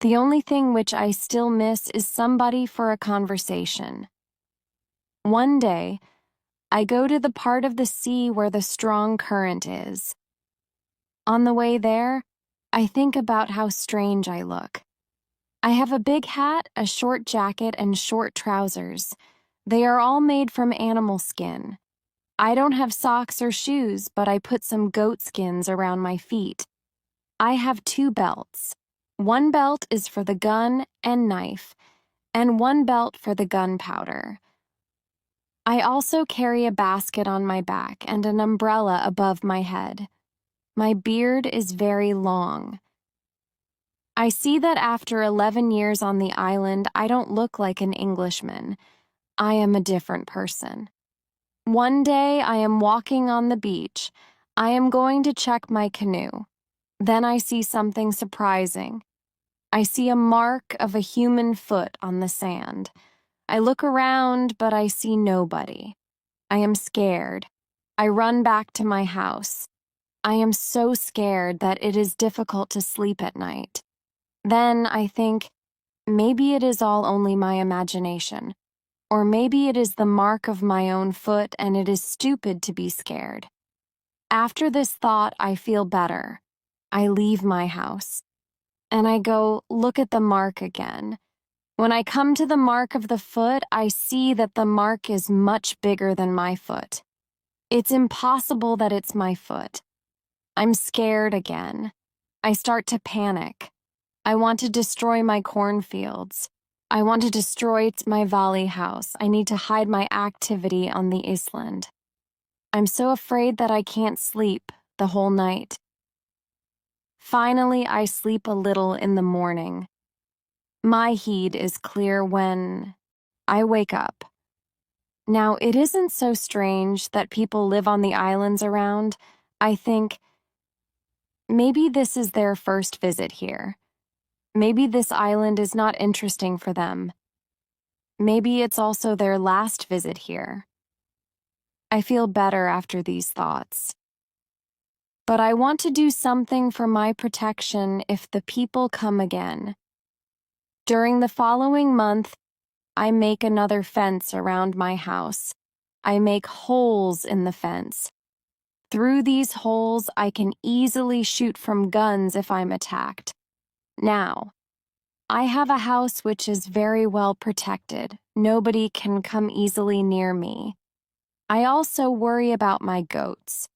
The only thing which I still miss is somebody for a conversation. One day, I go to the part of the sea where the strong current is. On the way there, I think about how strange I look. I have a big hat, a short jacket, and short trousers. They are all made from animal skin. I don't have socks or shoes, but I put some goat skins around my feet. I have 2 belts. 1 belt is for the gun and knife, and 1 belt for the gunpowder. I also carry a basket on my back and an umbrella above my head. My beard is very long. I see that after 11 years on the island, I don't look like an Englishman. I am a different person. One day, I am walking on the beach. I am going to check my canoe. Then I see something surprising. I see a mark of a human foot on the sand. I look around, but I see nobody. I am scared. I run back to my house. I am so scared that it is difficult to sleep at night. Then I think, maybe it is all only my imagination, or maybe it is the mark of my own foot and it is stupid to be scared. After this thought, I feel better. I leave my house, and I go look at the mark again. When I come to the mark of the foot, I see that the mark is much bigger than my foot. It's impossible that it's my foot. I'm scared again. I start to panic. I want to destroy my cornfields. I want to destroy my valley house. I need to hide my activity on the island. I'm so afraid that I can't sleep the whole night. Finally, I sleep a little in the morning. My head is clear when I wake up. Now, it isn't so strange that people live on the islands around. I think maybe this is their first visit here. Maybe this island is not interesting for them. Maybe it's also their last visit here. I feel better after these thoughts. But I want to do something for my protection if the people come again. During the following month, I make another fence around my house. I make holes in the fence. Through these holes, I can easily shoot from guns if I'm attacked. Now, I have a house which is very well protected. Nobody can come easily near me. I also worry about my goats.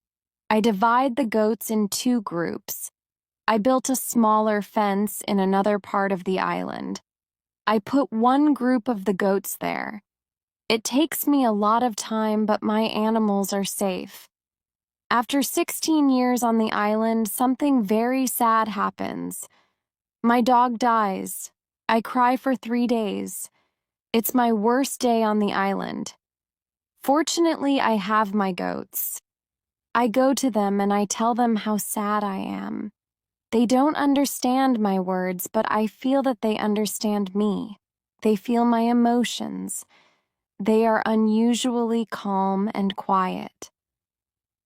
I divide the goats in 2 groups. I built a smaller fence in another part of the island. I put one group of the goats there. It takes me a lot of time, but my animals are safe. After 16 years on the island, something very sad happens. My dog dies. I cry for 3 days. It's my worst day on the island. Fortunately, I have my goats. I go to them and I tell them how sad I am. They don't understand my words, but I feel that they understand me. They feel my emotions. They are unusually calm and quiet.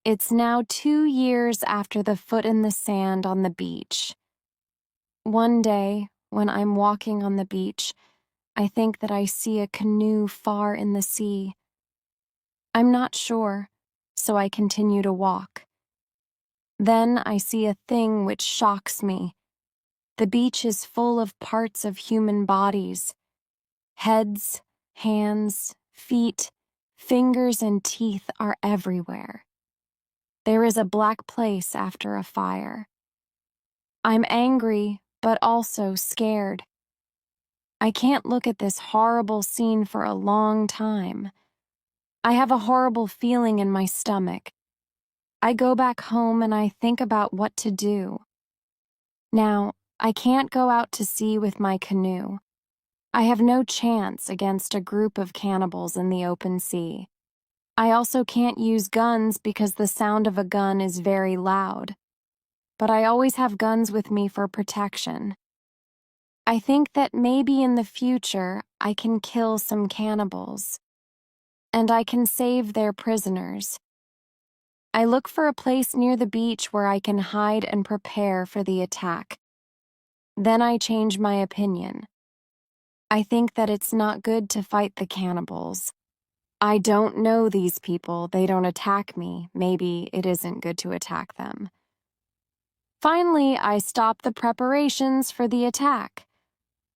It's now 2 years after the foot in the sand on the beach. One day, when I'm walking on the beach, I think that I see a canoe far in the sea. I'm not sure, so I continue to walk. Then I see a thing which shocks me. The beach is full of parts of human bodies. Heads, hands, feet, fingers, and teeth are everywhere. There is a black place after a fire. I'm angry, but also scared. I can't look at this horrible scene for a long time. I have a horrible feeling in my stomach. I go back home and I think about what to do. Now, I can't go out to sea with my canoe. I have no chance against a group of cannibals in the open sea. I also can't use guns because the sound of a gun is very loud. But I always have guns with me for protection. I think that maybe in the future I can kill some cannibals. And I can save their prisoners. I look for a place near the beach where I can hide and prepare for the attack. Then I change my opinion. I think that it's not good to fight the cannibals. I don't know these people, they don't attack me. Maybe it isn't good to attack them. Finally, I stop the preparations for the attack.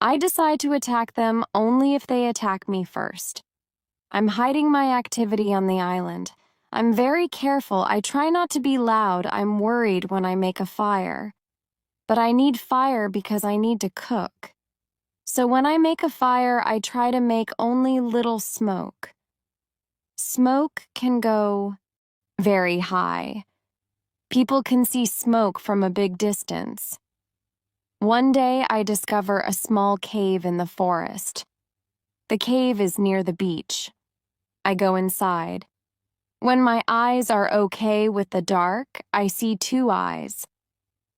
I decide to attack them only if they attack me first. I'm hiding my activity on the island. I'm very careful. I try not to be loud. I'm worried when I make a fire. But I need fire because I need to cook. So when I make a fire, I try to make only little smoke. Smoke can go very high. People can see smoke from a big distance. One day, I discover a small cave in the forest. The cave is near the beach. I go inside. When my eyes are okay with the dark, I see 2 eyes.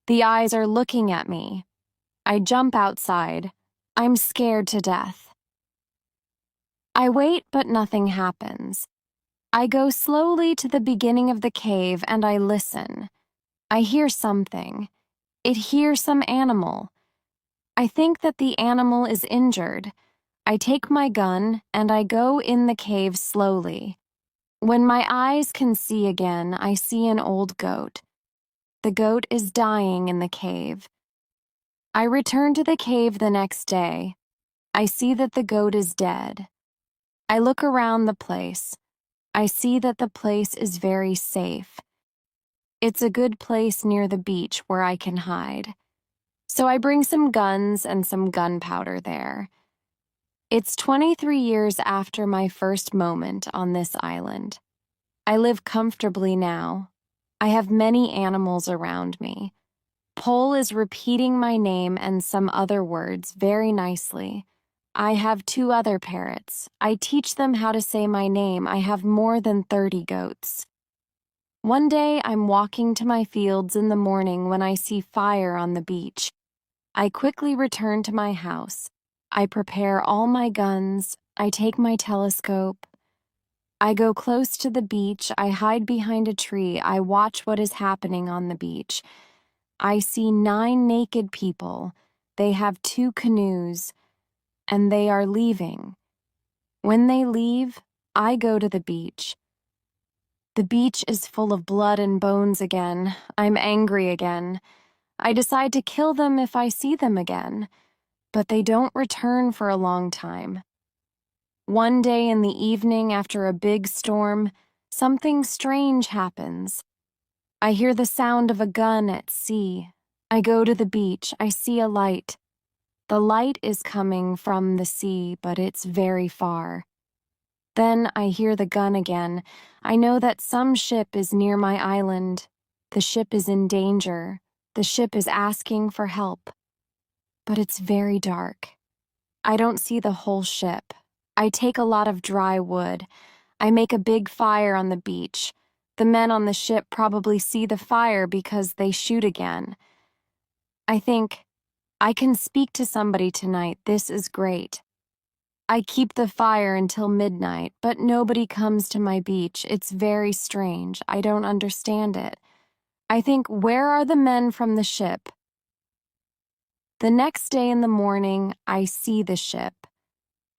The eyes are looking at me. I jump outside. I'm scared to death. I wait, but nothing happens. I go slowly to the beginning of the cave and I listen. I hear something. It hears some animal. I think that the animal is injured. I take my gun and I go in the cave slowly. When my eyes can see again, I see an old goat. The goat is dying in the cave. I return to the cave the next day. I see that the goat is dead. I look around the place. I see that the place is very safe. It's a good place near the beach where I can hide. So I bring some guns and some gunpowder there. It's 23 years after my first moment on this island. I live comfortably now. I have many animals around me. Pole is repeating my name and some other words very nicely. I have 2 other parrots. I teach them how to say my name. I have more than 30 goats. One day I'm walking to my fields in the morning when I see fire on the beach. I quickly return to my house. I prepare all my guns. I take my telescope. I go close to the beach. I hide behind a tree. I watch what is happening on the beach. I see 9 naked people. They have 2 canoes, and they are leaving. When they leave, I go to the beach. The beach is full of blood and bones again. I'm angry again. I decide to kill them if I see them again, but they don't return for a long time. One day in the evening after a big storm, something strange happens. I hear the sound of a gun at sea. I go to the beach. I see a light. The light is coming from the sea, but it's very far. Then I hear the gun again. I know that some ship is near my island. The ship is in danger. The ship is asking for help. But it's very dark. I don't see the whole ship. I take a lot of dry wood. I make a big fire on the beach. The men on the ship probably see the fire because they shoot again. I think, I can speak to somebody tonight. This is great. I keep the fire until midnight, but nobody comes to my beach. It's very strange. I don't understand it. I think, where are the men from the ship? The next day in the morning, I see the ship.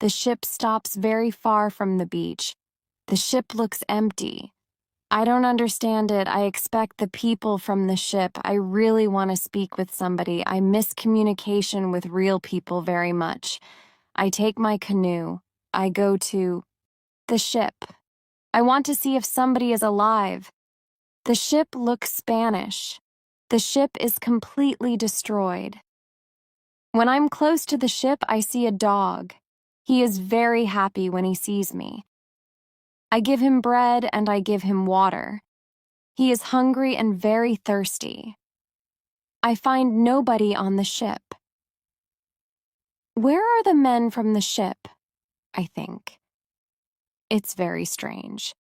The ship stops very far from the beach. The ship looks empty. I don't understand it. I expect the people from the ship. I really want to speak with somebody. I miss communication with real people very much. I take my canoe. I go to the ship. I want to see if somebody is alive. The ship looks Spanish. The ship is completely destroyed. When I'm close to the ship, I see a dog. He is very happy when he sees me. I give him bread and I give him water. He is hungry and very thirsty. I find nobody on the ship. Where are the men from the ship? I think. It's very strange.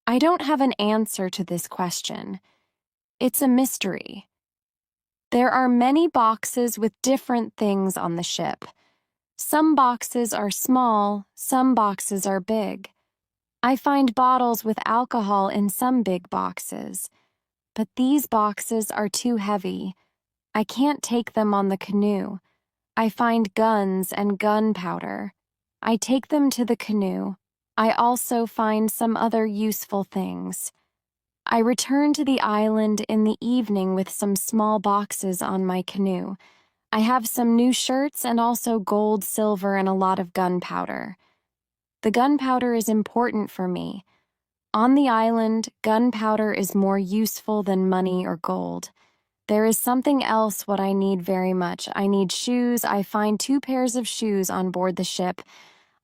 I don't have an answer to this question. It's a mystery. There are many boxes with different things on the ship. Some boxes are small, some boxes are big. I find bottles with alcohol in some big boxes, but these boxes are too heavy. I can't take them on the canoe. I find guns and gunpowder. I take them to the canoe. I also find some other useful things. I return to the island in the evening with some small boxes on my canoe. I have some new shirts and also gold, silver, and a lot of gunpowder. The gunpowder is important for me. On the island, gunpowder is more useful than money or gold. There is something else what I need very much. I need shoes. I find 2 pairs of shoes on board the ship.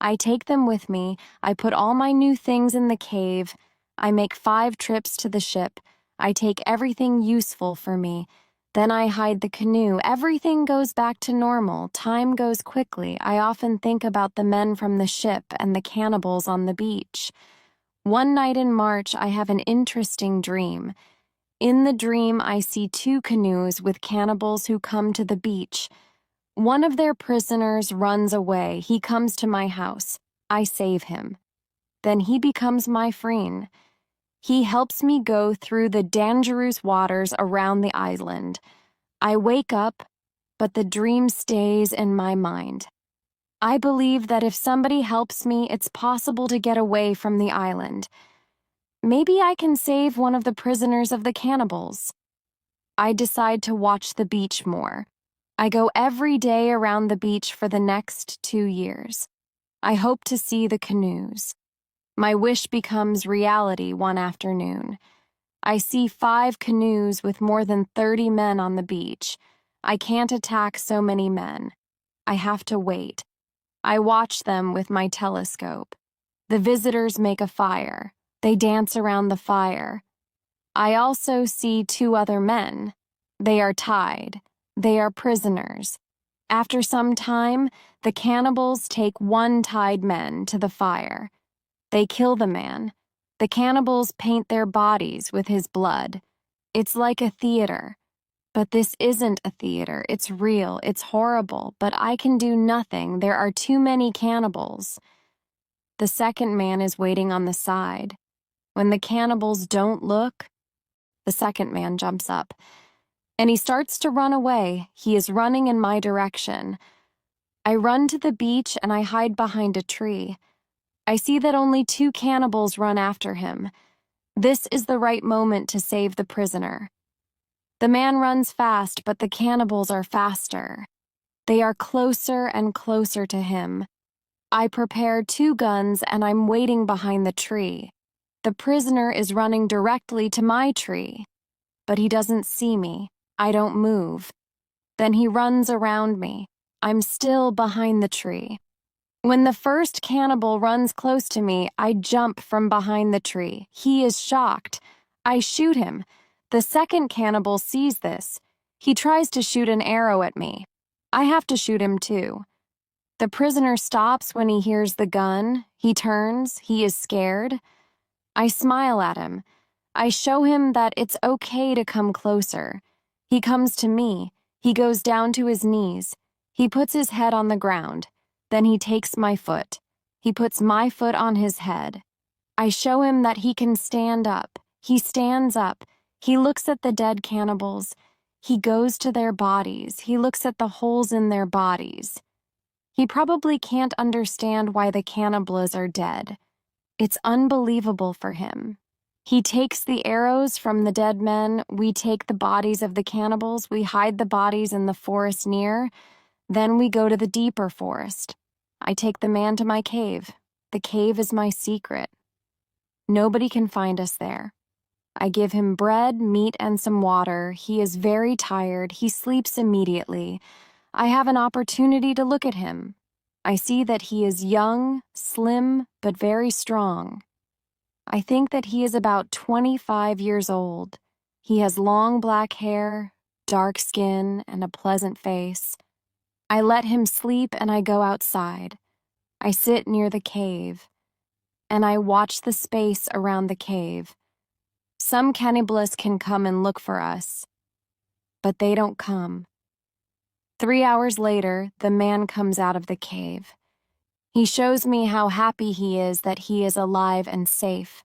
I take them with me. I put all my new things in the cave. I make 5 trips to the ship. I take everything useful for me. Then I hide the canoe. Everything goes back to normal. Time goes quickly. I often think about the men from the ship and the cannibals on the beach. One night in March, I have an interesting dream. In the dream, I see 2 canoes with cannibals who come to the beach. One of their prisoners runs away. He comes to my house. I save him. Then he becomes my friend. He helps me go through the dangerous waters around the island. I wake up, but the dream stays in my mind. I believe that if somebody helps me, it's possible to get away from the island. Maybe I can save one of the prisoners of the cannibals. I decide to watch the beach more. I go every day around the beach for the next 2 years. I hope to see the canoes. My wish becomes reality one afternoon. I see 5 canoes with more than 30 men on the beach. I can't attack so many men. I have to wait. I watch them with my telescope. The visitors make a fire. They dance around the fire. I also see 2 other men. They are tied. They are prisoners. After some time, the cannibals take one tied man to the fire. They kill the man. The cannibals paint their bodies with his blood. It's like a theater. But this isn't a theater. It's real. It's horrible. But I can do nothing. There are too many cannibals. The second man is waiting on the side. When the cannibals don't look, the second man jumps up. And he starts to run away. He is running in my direction. I run to the beach and I hide behind a tree. I see that only 2 cannibals run after him. This is the right moment to save the prisoner. The man runs fast, but the cannibals are faster. They are closer and closer to him. I prepare 2 guns and I'm waiting behind the tree. The prisoner is running directly to my tree. But he doesn't see me. I don't move. Then he runs around me. I'm still behind the tree. When the first cannibal runs close to me, I jump from behind the tree. He is shocked. I shoot him. The second cannibal sees this. He tries to shoot an arrow at me. I have to shoot him too. The prisoner stops when he hears the gun. He turns. He is scared. I smile at him. I show him that it's okay to come closer. He comes to me. He goes down to his knees. He puts his head on the ground. Then he takes my foot. He puts my foot on his head. I show him that he can stand up. He stands up. He looks at the dead cannibals. He goes to their bodies. He looks at the holes in their bodies. He probably can't understand why the cannibals are dead. It's unbelievable for him. He takes the arrows from the dead men. We take the bodies of the cannibals. We hide the bodies in the forest near. Then we go to the deeper forest. I take the man to my cave. The cave is my secret. Nobody can find us there. I give him bread, meat, and some water. He is very tired. He sleeps immediately. I have an opportunity to look at him. I see that he is young, slim, but very strong. I think that he is about 25 years old. He has long black hair, dark skin, and a pleasant face. I let him sleep and I go outside. I sit near the cave, and I watch the space around the cave. Some cannibalists can come and look for us, but they don't come. 3 hours later, the man comes out of the cave. He shows me how happy he is that he is alive and safe.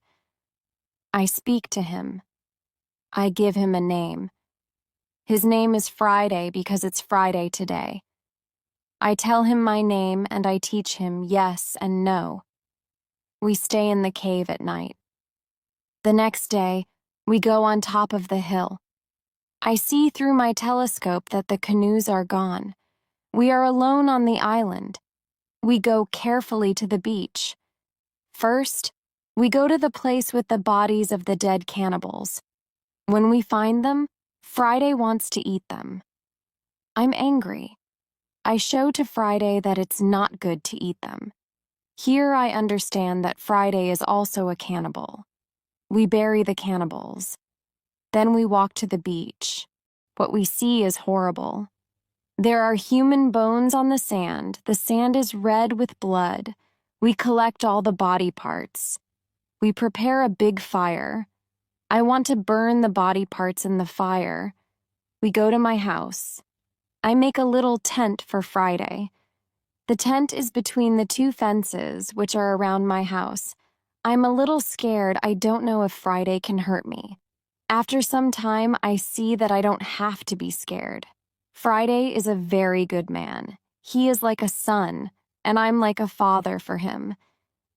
I speak to him. I give him a name. His name is Friday because it's Friday today. I tell him my name and I teach him yes and no. We stay in the cave at night. The next day, we go on top of the hill. I see through my telescope that the canoes are gone. We are alone on the island. We go carefully to the beach. First, we go to the place with the bodies of the dead cannibals. When we find them, Friday wants to eat them. I'm angry. I show to Friday that it's not good to eat them. Here I understand that Friday is also a cannibal. We bury the cannibals. Then we walk to the beach. What we see is horrible. There are human bones on the sand. The sand is red with blood. We collect all the body parts. We prepare a big fire. I want to burn the body parts in the fire. We go to my house. I make a little tent for Friday. The tent is between the 2 fences, which are around my house. I'm a little scared. I don't know if Friday can hurt me. After some time, I see that I don't have to be scared. Friday is a very good man. He is like a son, and I'm like a father for him.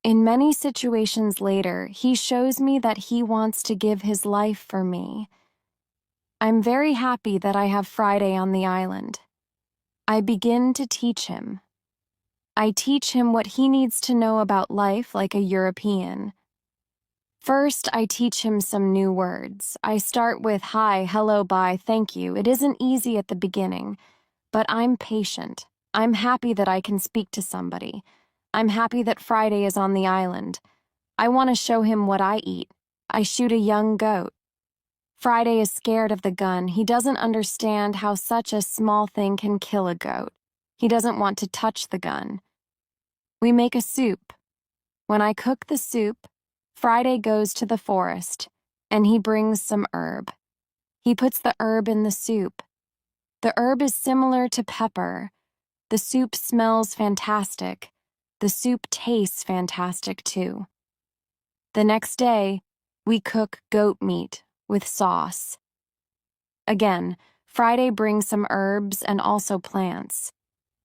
In many situations later, he shows me that he wants to give his life for me. I'm very happy that I have Friday on the island. I begin to teach him. I teach him what he needs to know about life like a European. First, I teach him some new words. I start with hi, hello, bye, thank you. It isn't easy at the beginning, but I'm patient. I'm happy that I can speak to somebody. I'm happy that Friday is on the island. I want to show him what I eat. I shoot a young goat. Friday is scared of the gun. He doesn't understand how such a small thing can kill a goat. He doesn't want to touch the gun. We make a soup. When I cook the soup, Friday goes to the forest, and he brings some herb. He puts the herb in the soup. The herb is similar to pepper. The soup smells fantastic. The soup tastes fantastic too. The next day, we cook goat meat with sauce. Again, Friday brings some herbs and also plants.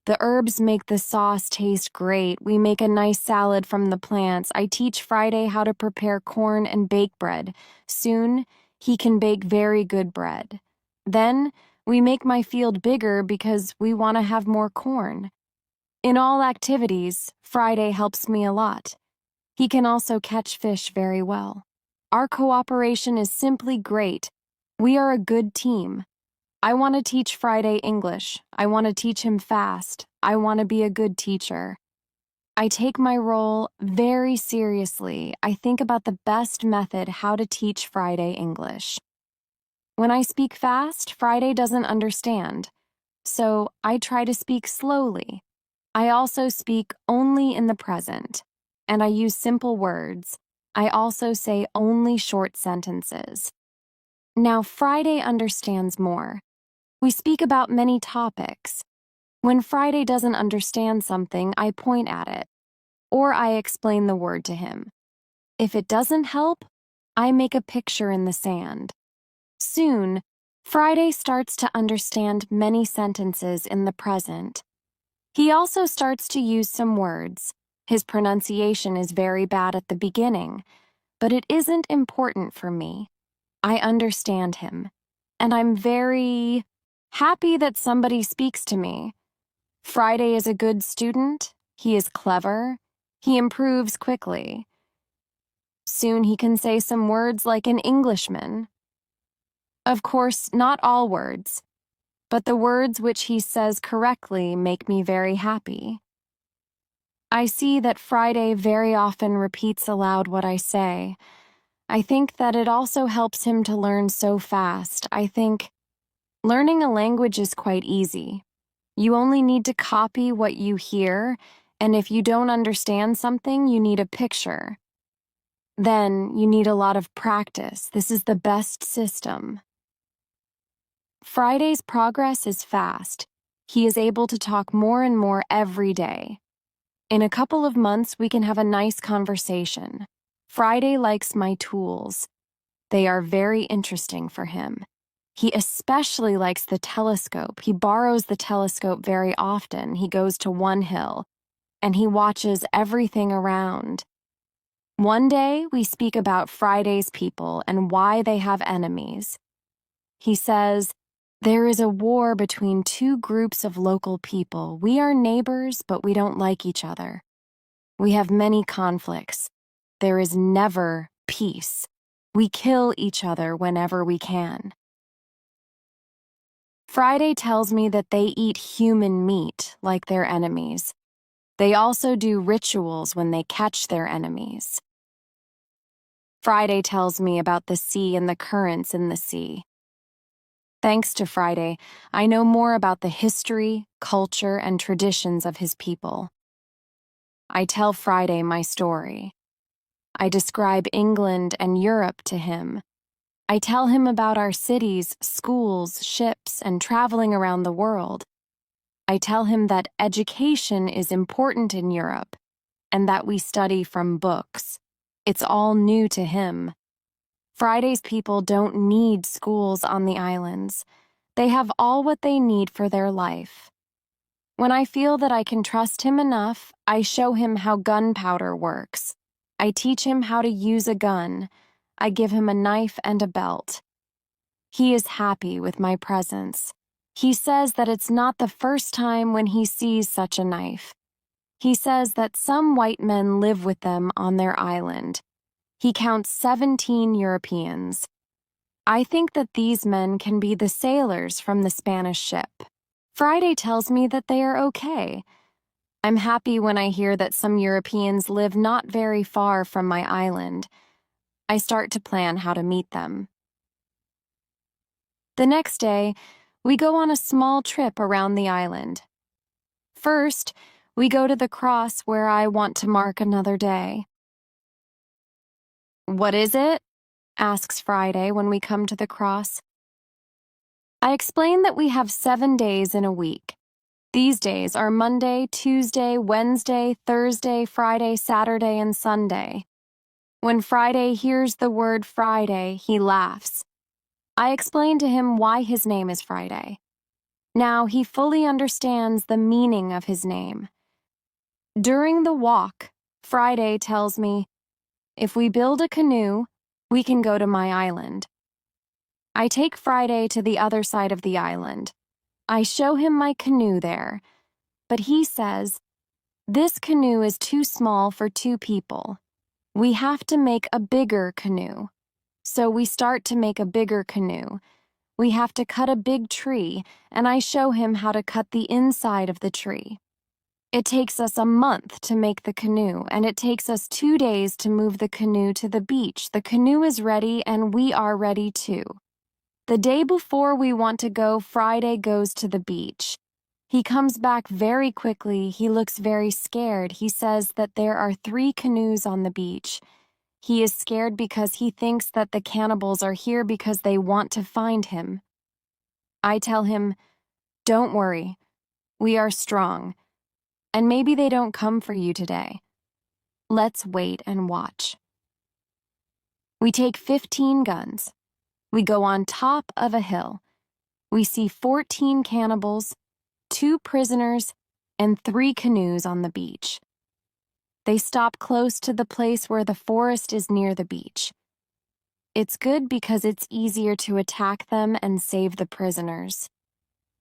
The herbs make the sauce taste great. We make a nice salad from the plants. I teach Friday how to prepare corn and bake bread. Soon, he can bake very good bread. Then, we make my field bigger because we want to have more corn. In all activities, Friday helps me a lot. He can also catch fish very well. Our cooperation is simply great. We are a good team. I want to teach Friday English. I want to teach him fast. I want to be a good teacher. I take my role very seriously. I think about the best method how to teach Friday English. When I speak fast, Friday doesn't understand. So I try to speak slowly. I also speak only in the present, and I use simple words. I also say only short sentences. Now Friday understands more. We speak about many topics. When Friday doesn't understand something, I point at it, or I explain the word to him. If it doesn't help, I make a picture in the sand. Soon, Friday starts to understand many sentences in the present. He also starts to use some words. His pronunciation is very bad at the beginning, but it isn't important for me. I understand him, and I'm very happy that somebody speaks to me. Friday is a good student. He is clever. He improves quickly. Soon he can say some words like an Englishman. Of course, not all words, but the words which he says correctly make me very happy. I see that Friday very often repeats aloud what I say. I think that it also helps him to learn so fast. I think learning a language is quite easy. You only need to copy what you hear, and if you don't understand something, you need a picture. Then you need a lot of practice. This is the best system. Friday's progress is fast. He is able to talk more and more every day. In a couple of months, we can have a nice conversation. Friday likes my tools. They are very interesting for him. He especially likes the telescope. He borrows the telescope very often. He goes to one hill, and he watches everything around. One day, we speak about Friday's people and why they have enemies. He says, "There is a war between two groups of local people. We are neighbors, but we don't like each other. We have many conflicts. There is never peace. We kill each other whenever we can." Friday tells me that they eat human meat like their enemies. They also do rituals when they catch their enemies. Friday tells me about the sea and the currents in the sea. Thanks to Friday, I know more about the history, culture, and traditions of his people. I tell Friday my story. I describe England and Europe to him. I tell him about our cities, schools, ships, and traveling around the world. I tell him that education is important in Europe and that we study from books. It's all new to him. Friday's people don't need schools on the islands. They have all what they need for their life. When I feel that I can trust him enough, I show him how gunpowder works. I teach him how to use a gun. I give him a knife and a belt. He is happy with my presence. He says that it's not the first time when he sees such a knife. He says that some white men live with them on their island. He counts 17 Europeans. I think that these men can be the sailors from the Spanish ship. Friday tells me that they are okay. I'm happy when I hear that some Europeans live not very far from my island. I start to plan how to meet them. The next day, we go on a small trip around the island. First, we go to the cross where I want to mark another day. "What is it?" asks Friday when we come to the cross. I explain that we have 7 days in a week. These days are Monday, Tuesday, Wednesday, Thursday, Friday, Saturday, and Sunday. When Friday hears the word Friday, he laughs. I explain to him why his name is Friday. Now he fully understands the meaning of his name. During the walk, Friday tells me, if we build a canoe, we can go to my island. I take Friday to the other side of the island. I show him my canoe there, but he says, this canoe is too small for 2 people. We have to make a bigger canoe. So we start to make a bigger canoe. We have to cut a big tree, and I show him how to cut the inside of the tree. It takes us a month to make the canoe, and it takes us 2 days to move the canoe to the beach. The canoe is ready, and we are ready too. The day before we want to go, Friday goes to the beach. He comes back very quickly. He looks very scared. He says that there are 3 canoes on the beach. He is scared because he thinks that the cannibals are here because they want to find him. I tell him, don't worry, we are strong, and maybe they don't come for you today. Let's wait and watch. We take 15 guns. We go on top of a hill. We see 14 cannibals, 2 prisoners, and 3 canoes on the beach. They stop close to the place where the forest is near the beach. It's good because it's easier to attack them and save the prisoners.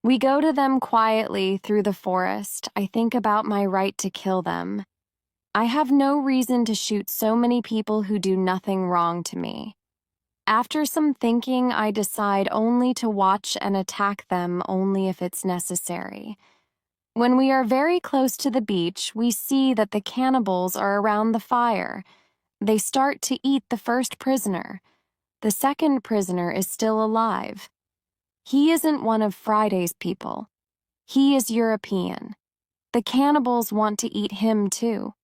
We go to them quietly through the forest. I think about my right to kill them. I have no reason to shoot so many people who do nothing wrong to me. After some thinking, I decide only to watch and attack them only if it's necessary. When we are very close to the beach, we see that the cannibals are around the fire. They start to eat the first prisoner. The second prisoner is still alive. He isn't one of Friday's people. He is European. The cannibals want to eat him too.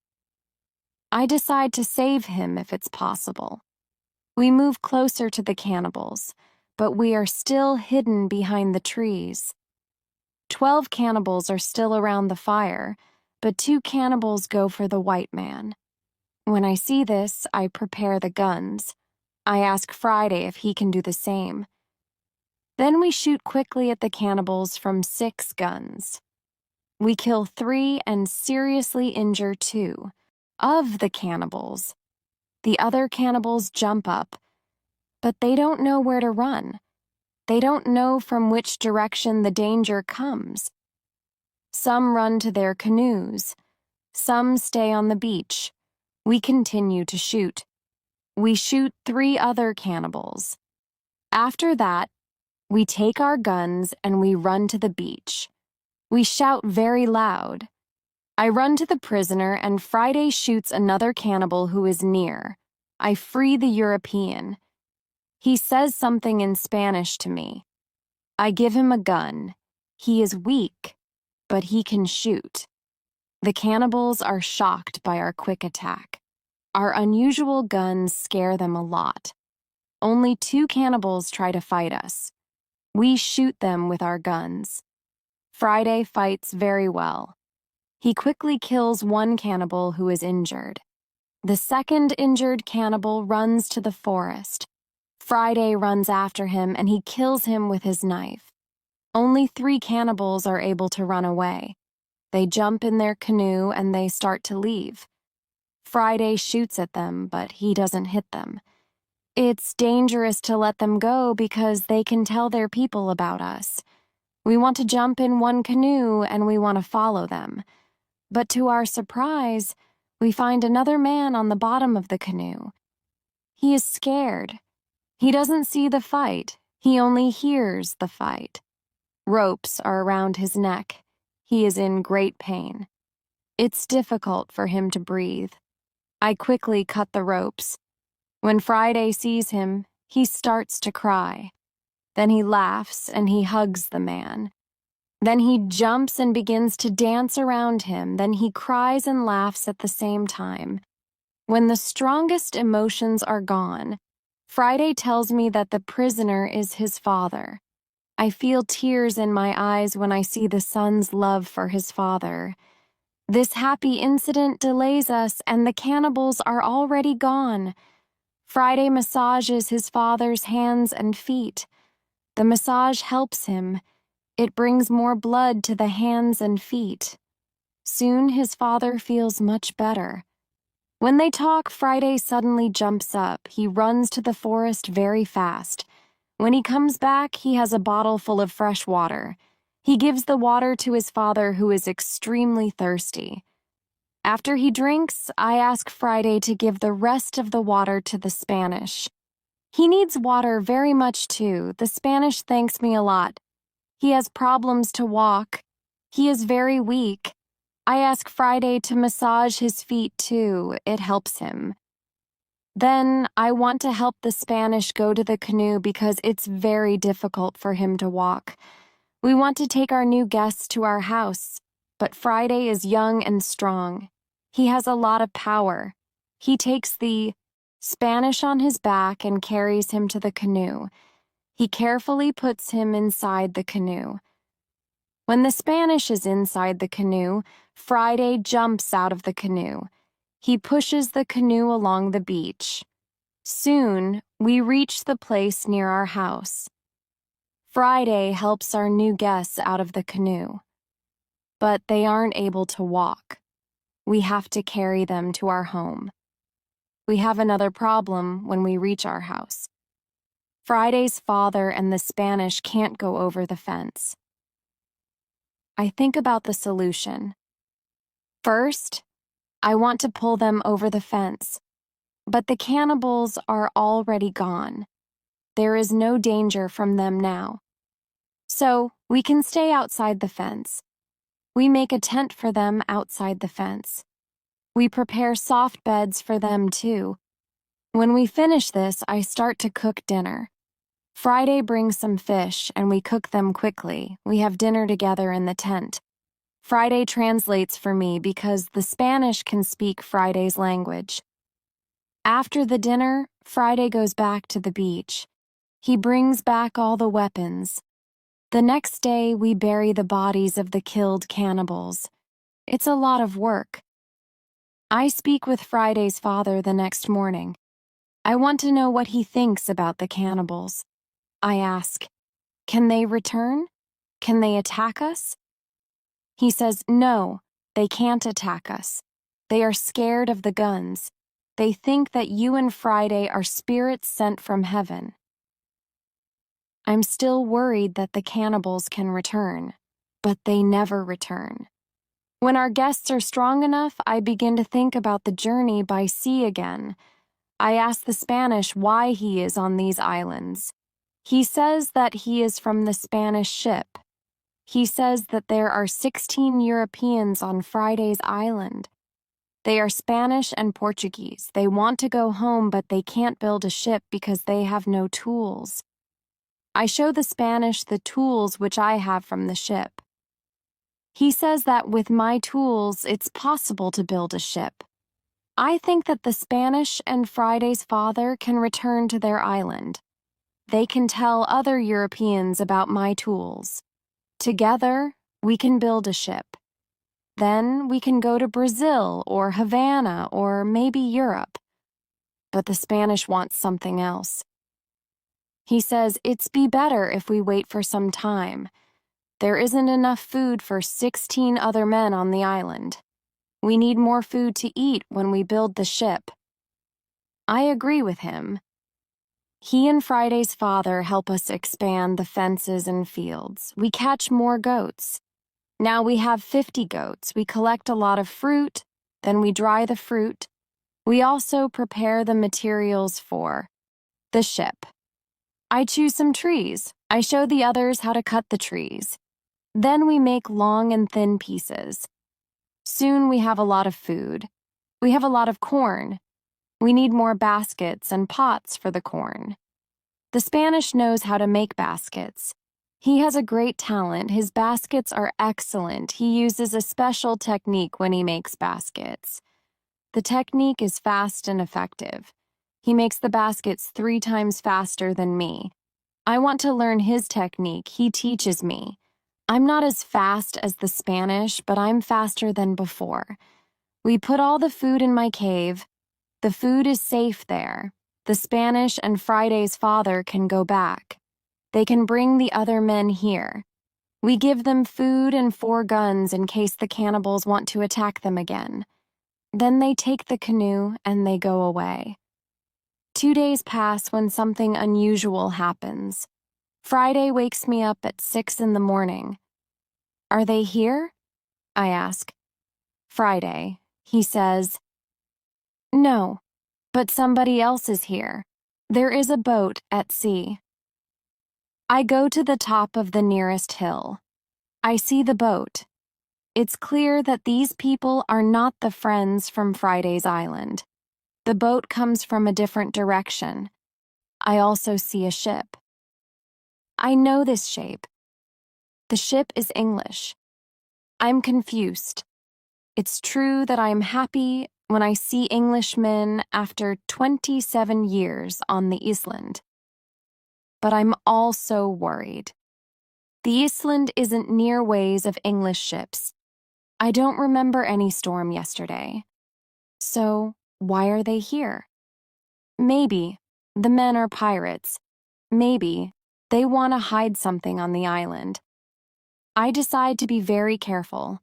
I decide to save him if it's possible. We move closer to the cannibals, but we are still hidden behind the trees. 12 cannibals are still around the fire, but 2 cannibals go for the white man. When I see this, I prepare the guns. I ask Friday if he can do the same. Then we shoot quickly at the cannibals from 6 guns. We kill 3 and seriously injure 2 of the cannibals. The other cannibals jump up, but they don't know where to run. They don't know from which direction the danger comes. Some run to their canoes. Some stay on the beach. We continue to shoot. We shoot 3 other cannibals. After that, we take our guns and we run to the beach. We shout very loud. I run to the prisoner and Friday shoots another cannibal who is near. I free the European. He says something in Spanish to me. I give him a gun. He is weak, but he can shoot. The cannibals are shocked by our quick attack. Our unusual guns scare them a lot. Only 2 cannibals try to fight us. We shoot them with our guns. Friday fights very well. He quickly kills 1 cannibal who is injured. The second injured cannibal runs to the forest. Friday runs after him and he kills him with his knife. Only 3 cannibals are able to run away. They jump in their canoe and they start to leave. Friday shoots at them, but he doesn't hit them. It's dangerous to let them go because they can tell their people about us. We want to jump in one canoe and we want to follow them. But to our surprise, we find another man on the bottom of the canoe. He is scared. He doesn't see the fight. He only hears the fight. Ropes are around his neck. He is in great pain. It's difficult for him to breathe. I quickly cut the ropes. When Friday sees him, he starts to cry. Then he laughs and he hugs the man. Then he jumps and begins to dance around him. Then he cries and laughs at the same time. When the strongest emotions are gone, Friday tells me that the prisoner is his father. I feel tears in my eyes when I see the son's love for his father. This happy incident delays us, and the cannibals are already gone. Friday massages his father's hands and feet. The massage helps him. It brings more blood to the hands and feet. Soon his father feels much better. When they talk, Friday suddenly jumps up. He runs to the forest very fast. When he comes back, he has a bottle full of fresh water. He gives the water to his father, who is extremely thirsty. After he drinks, I ask Friday to give the rest of the water to the Spanish. He needs water very much too. The Spanish thanks me a lot. He has problems to walk. He is very weak. I ask Friday to massage his feet too. It helps him. Then I want to help the Spanish go to the canoe because it's very difficult for him to walk. We want to take our new guests to our house, but Friday is young and strong. He has a lot of power. He takes the Spanish on his back and carries him to the canoe. He carefully puts him inside the canoe. When the Spanish is inside the canoe, Friday jumps out of the canoe. He pushes the canoe along the beach. Soon, we reach the place near our house. Friday helps our new guests out of the canoe. But they aren't able to walk. We have to carry them to our home. We have another problem when we reach our house. Friday's father and the Spanish can't go over the fence. I think about the solution. First, I want to pull them over the fence, but the cannibals are already gone. There is no danger from them now. So, we can stay outside the fence. We make a tent for them outside the fence. We prepare soft beds for them too. When we finish this, I start to cook dinner. Friday brings some fish, and we cook them quickly. We have dinner together in the tent. Friday translates for me because the Spanish can speak Friday's language. After the dinner, Friday goes back to the beach. He brings back all the weapons. The next day, we bury the bodies of the killed cannibals. It's a lot of work. I speak with Friday's father the next morning. I want to know what he thinks about the cannibals. I ask, can they return? Can they attack us? He says, no, they can't attack us. They are scared of the guns. They think that you and Friday are spirits sent from heaven. I'm still worried that the cannibals can return, but they never return. When our guests are strong enough, I begin to think about the journey by sea again. I ask the Spanish why he is on these islands. He says that he is from the Spanish ship. He says that there are 16 Europeans on Friday's island. They are Spanish and Portuguese. They want to go home, but they can't build a ship because they have no tools. I show the Spanish the tools which I have from the ship. He says that with my tools, it's possible to build a ship. I think that the Spanish and Friday's father can return to their island. They can tell other Europeans about my tools. Together, we can build a ship. Then we can go to Brazil or Havana or maybe Europe. But the Spanish wants something else. He says it's be better if we wait for some time. There isn't enough food for 16 other men on the island. We need more food to eat when we build the ship. I agree with him. He and Friday's father help us expand the fences and fields. We catch more goats. Now we have 50 goats. We collect a lot of fruit, then we dry the fruit. We also prepare the materials for the ship. I choose some trees. I show the others how to cut the trees. Then we make long and thin pieces. Soon we have a lot of food. We have a lot of corn. We need more baskets and pots for the corn. The Spanish knows how to make baskets. He has a great talent. His baskets are excellent. He uses a special technique when he makes baskets. The technique is fast and effective. He makes the baskets 3 times faster than me. I want to learn his technique. He teaches me. I'm not as fast as the Spanish, but I'm faster than before. We put all the food in my cave. The food is safe there. The Spanish and Friday's father can go back. They can bring the other men here. We give them food and 4 guns in case the cannibals want to attack them again. Then they take the canoe and they go away. 2 days pass when something unusual happens. Friday wakes me up at 6 in the morning. Are they here? I ask. Friday, he says. No, but somebody else is here. There is a boat at sea. I go to the top of the nearest hill. I see the boat. It's clear that these people are not the friends from Friday's island. The boat comes from a different direction. I also see a ship. I know this shape. The ship is English. I'm confused. It's true that I'm happy when I see Englishmen after 27 years on the island. But I'm also worried. The island isn't near ways of English ships. I don't remember any storm yesterday. So, why are they here? Maybe the men are pirates. Maybe they want to hide something on the island. I decide to be very careful.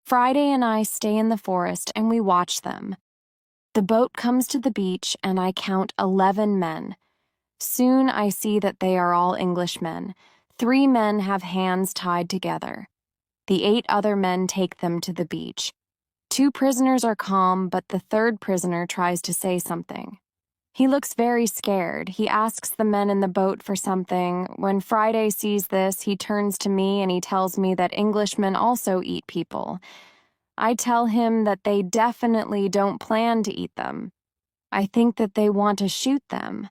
Friday and I stay in the forest and we watch them. The boat comes to the beach and I count 11 men. Soon I see that they are all Englishmen. 3 men have hands tied together. The 8 other men take them to the beach. 2 prisoners are calm, but the 3rd prisoner tries to say something. He looks very scared. He asks the men in the boat for something. When Friday sees this, he turns to me and he tells me that Englishmen also eat people. I tell him that they definitely don't plan to eat them. I think that they want to shoot them.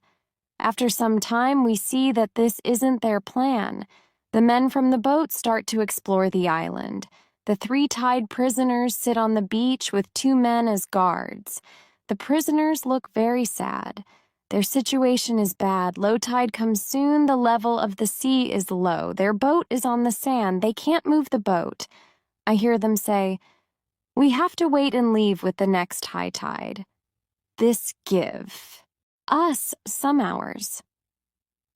After some time, we see that this isn't their plan. The men from the boat start to explore the island. The 3 tied prisoners sit on the beach with 2 men as guards. The prisoners look very sad. Their situation is bad. Low tide comes soon. The level of the sea is low. Their boat is on the sand. They can't move the boat. I hear them say, "We have to wait and leave with the next high tide." This give us some hours.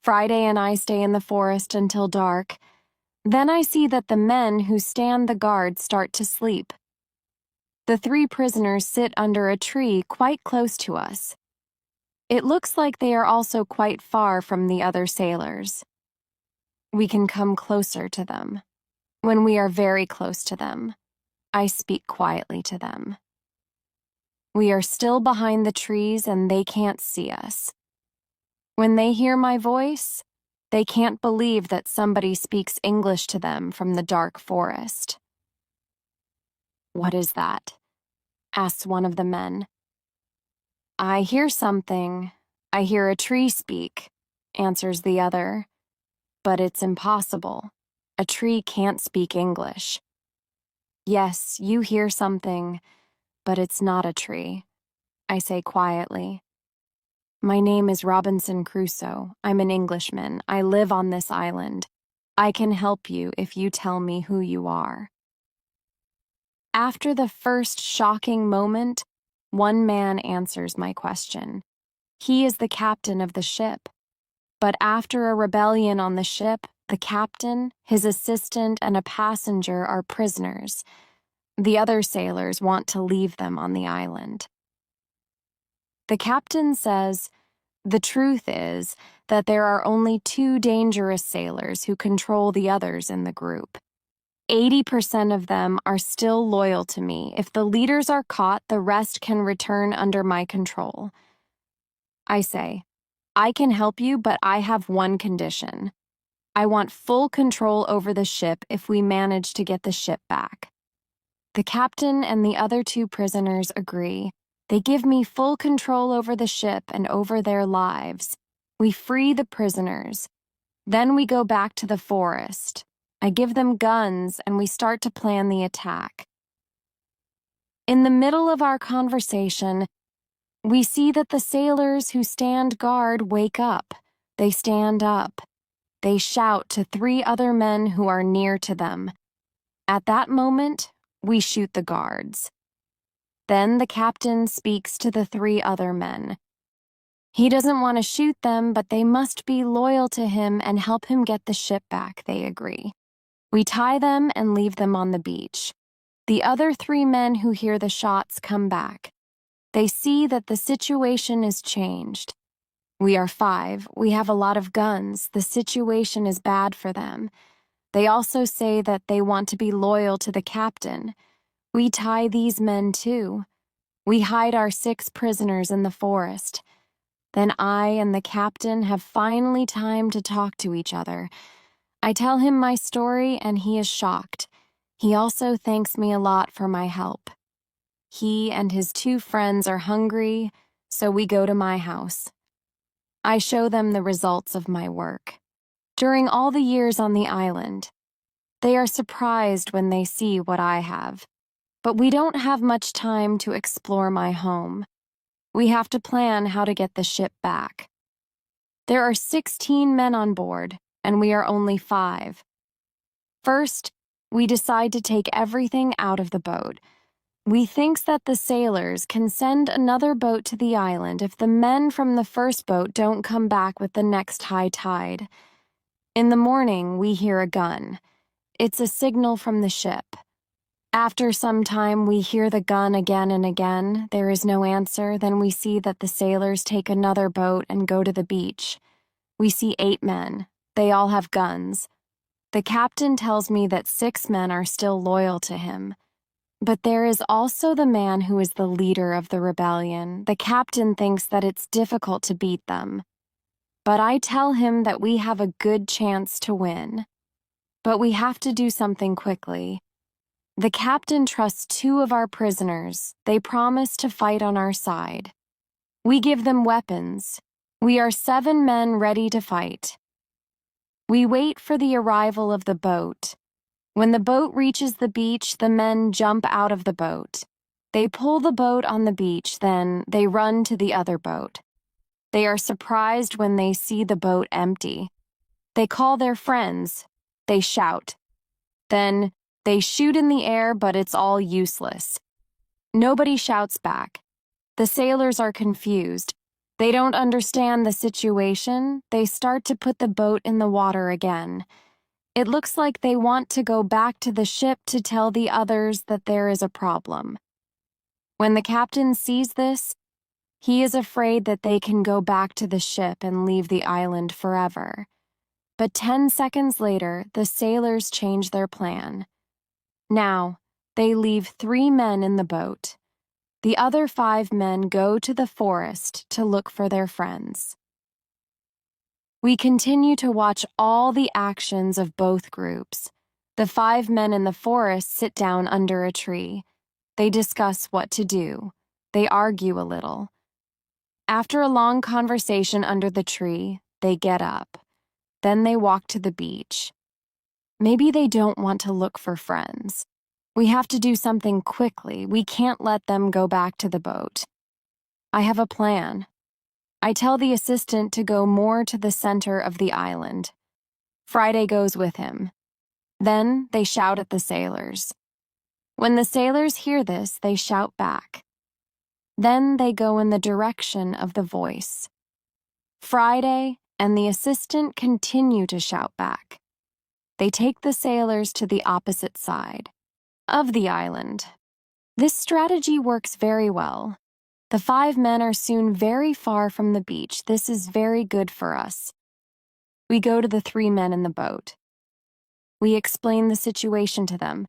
Friday and I stay in the forest until dark. Then I see that the men who stand the guard start to sleep. The 3 prisoners sit under a tree quite close to us. It looks like they are also quite far from the other sailors. We can come closer to them. When we are very close to them, I speak quietly to them. We are still behind the trees and they can't see us. When they hear my voice, they can't believe that somebody speaks English to them from the dark forest. "What is that?" asks one of the men. "I hear something. I hear a tree speak," answers the other. "But it's impossible. A tree can't speak English." "Yes, you hear something, but it's not a tree," I say quietly. "My name is Robinson Crusoe. I'm an Englishman. I live on this island. I can help you if you tell me who you are." After the first shocking moment, one man answers my question. He is the captain of the ship. But after a rebellion on the ship, The captain, his assistant, and a passenger are prisoners. The other sailors want to leave them on the island. The captain says, "The truth is that there are only 2 dangerous sailors who control the others in the group. 80% of them are still loyal to me. If the leaders are caught, the rest can return under my control." I say, "I can help you, but I have one condition. I want full control over the ship if we manage to get the ship back." The captain and the other 2 prisoners agree. They give me full control over the ship and over their lives. We free the prisoners. Then we go back to the forest. I give them guns and we start to plan the attack. In the middle of our conversation, we see that the sailors who stand guard wake up. They stand up. They shout to 3 other men who are near to them. At that moment, we shoot the guards. Then the captain speaks to the 3 other men. He doesn't want to shoot them, but they must be loyal to him and help him get the ship back, they agree. We tie them and leave them on the beach. The other 3 men who hear the shots come back. They see that the situation is changed. We are 5. We have a lot of guns. The situation is bad for them. They also say that they want to be loyal to the captain. We tie these men too. We hide our 6 prisoners in the forest. Then I and the captain have finally time to talk to each other. I tell him my story and he is shocked. He also thanks me a lot for my help. He and his 2 friends are hungry, so we go to my house. I show them the results of my work. During all the years on the island, they are surprised when they see what I have. But we don't have much time to explore my home. We have to plan how to get the ship back. There are 16 men on board, and we are only 5. First, we decide to take everything out of the boat. We thinks that the sailors can send another boat to the island if the men from the first boat don't come back with the next high tide. In the morning, we hear a gun. It's a signal from the ship. After some time, we hear the gun again and again. There is no answer. Then we see that the sailors take another boat and go to the beach. We see 8 men. They all have guns. The captain tells me that 6 men are still loyal to him. But there is also the man who is the leader of the rebellion. The captain thinks that it's difficult to beat them. But I tell him that we have a good chance to win. But we have to do something quickly. The captain trusts 2 of our prisoners. They promise to fight on our side. We give them weapons. We are 7 men ready to fight. We wait for the arrival of the boat. When the boat reaches the beach, the men jump out of the boat. They pull the boat on the beach, then they run to the other boat. They are surprised when they see the boat empty. They call their friends. They shout. Then they shoot in the air, but it's all useless. Nobody shouts back. The sailors are confused. They don't understand the situation. They start to put the boat in the water again. It looks like they want to go back to the ship to tell the others that there is a problem. When the captain sees this, he is afraid that they can go back to the ship and leave the island forever. But 10 seconds later, the sailors change their plan. Now, they leave 3 men in the boat. The other 5 men go to the forest to look for their friends. We continue to watch all the actions of both groups. The 5 men in the forest sit down under a tree. They discuss what to do. They argue a little. After a long conversation under the tree, they get up. Then they walk to the beach. Maybe they don't want to look for friends. We have to do something quickly. We can't let them go back to the boat. I have a plan. I tell the assistant to go more to the center of the island. Friday goes with him. Then they shout at the sailors. When the sailors hear this, they shout back. Then they go in the direction of the voice. Friday and the assistant continue to shout back. They take the sailors to the opposite side of the island. This strategy works very well. The 5 men are soon very far from the beach. This is very good for us. We go to the 3 men in the boat. We explain the situation to them.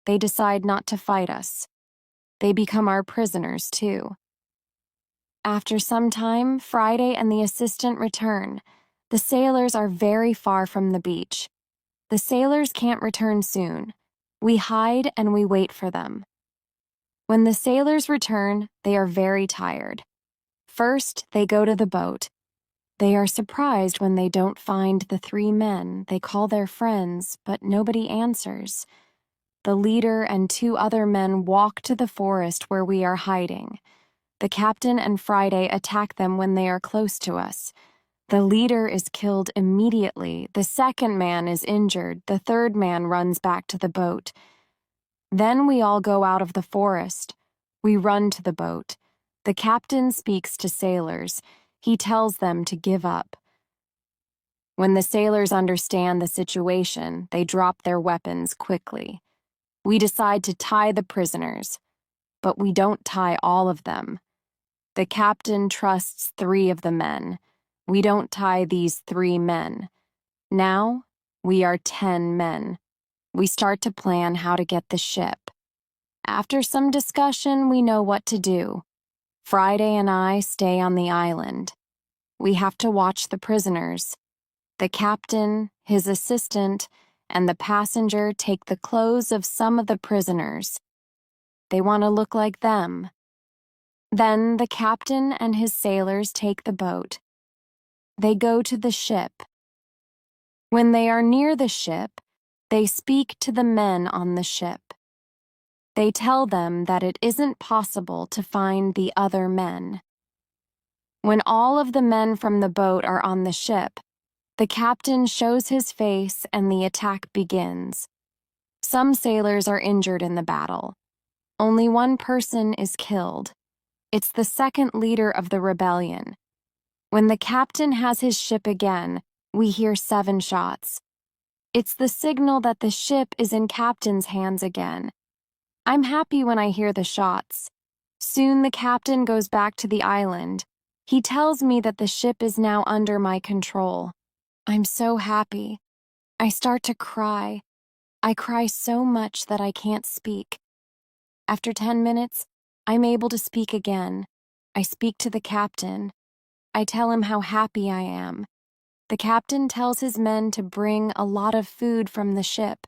They decide not to fight us. They become our prisoners, too. After some time, Friday and the assistant return. The sailors are very far from the beach. The sailors can't return soon. We hide and we wait for them. When the sailors return, they are very tired. First, they go to the boat. They are surprised when they don't find the 3 men. They call their friends, but nobody answers. The leader and 2 other men walk to the forest where we are hiding. The captain and Friday attack them when they are close to us. The leader is killed immediately. The 2nd man is injured. The 3rd man runs back to the boat. Then we all go out of the forest. We run to the boat. The captain speaks to sailors. He tells them to give up. When the sailors understand the situation, they drop their weapons quickly. We decide to tie the prisoners, but we don't tie all of them. The captain trusts 3 of the men. We don't tie these 3 men. Now, we are 10 men. We start to plan how to get the ship. After some discussion, we know what to do. Friday and I stay on the island. We have to watch the prisoners. The captain, his assistant, and the passenger take the clothes of some of the prisoners. They want to look like them. Then the captain and his sailors take the boat. They go to the ship. When they are near the ship, they speak to the men on the ship. They tell them that it isn't possible to find the other men. When all of the men from the boat are on the ship, the captain shows his face and the attack begins. Some sailors are injured in the battle. Only 1 person is killed. It's the 2nd leader of the rebellion. When the captain has his ship again, we hear 7 shots. It's the signal that the ship is in captain's hands again. I'm happy when I hear the shots. Soon the captain goes back to the island. He tells me that the ship is now under my control. I'm so happy. I start to cry. I cry so much that I can't speak. After 10 minutes, I'm able to speak again. I speak to the captain. I tell him how happy I am. The captain tells his men to bring a lot of food from the ship.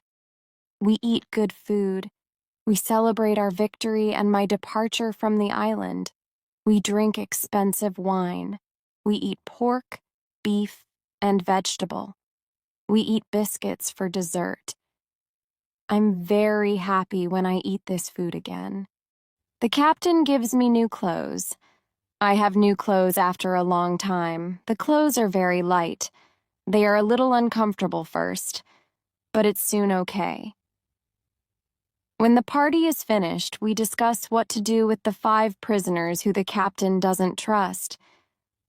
We eat good food. We celebrate our victory and my departure from the island. We drink expensive wine. We eat pork, beef, and vegetable. We eat biscuits for dessert. I'm very happy when I eat this food again. The captain gives me new clothes. I have new clothes after a long time. The clothes are very light. They are a little uncomfortable first, but it's soon okay. When the party is finished, we discuss what to do with the 5 prisoners who the captain doesn't trust.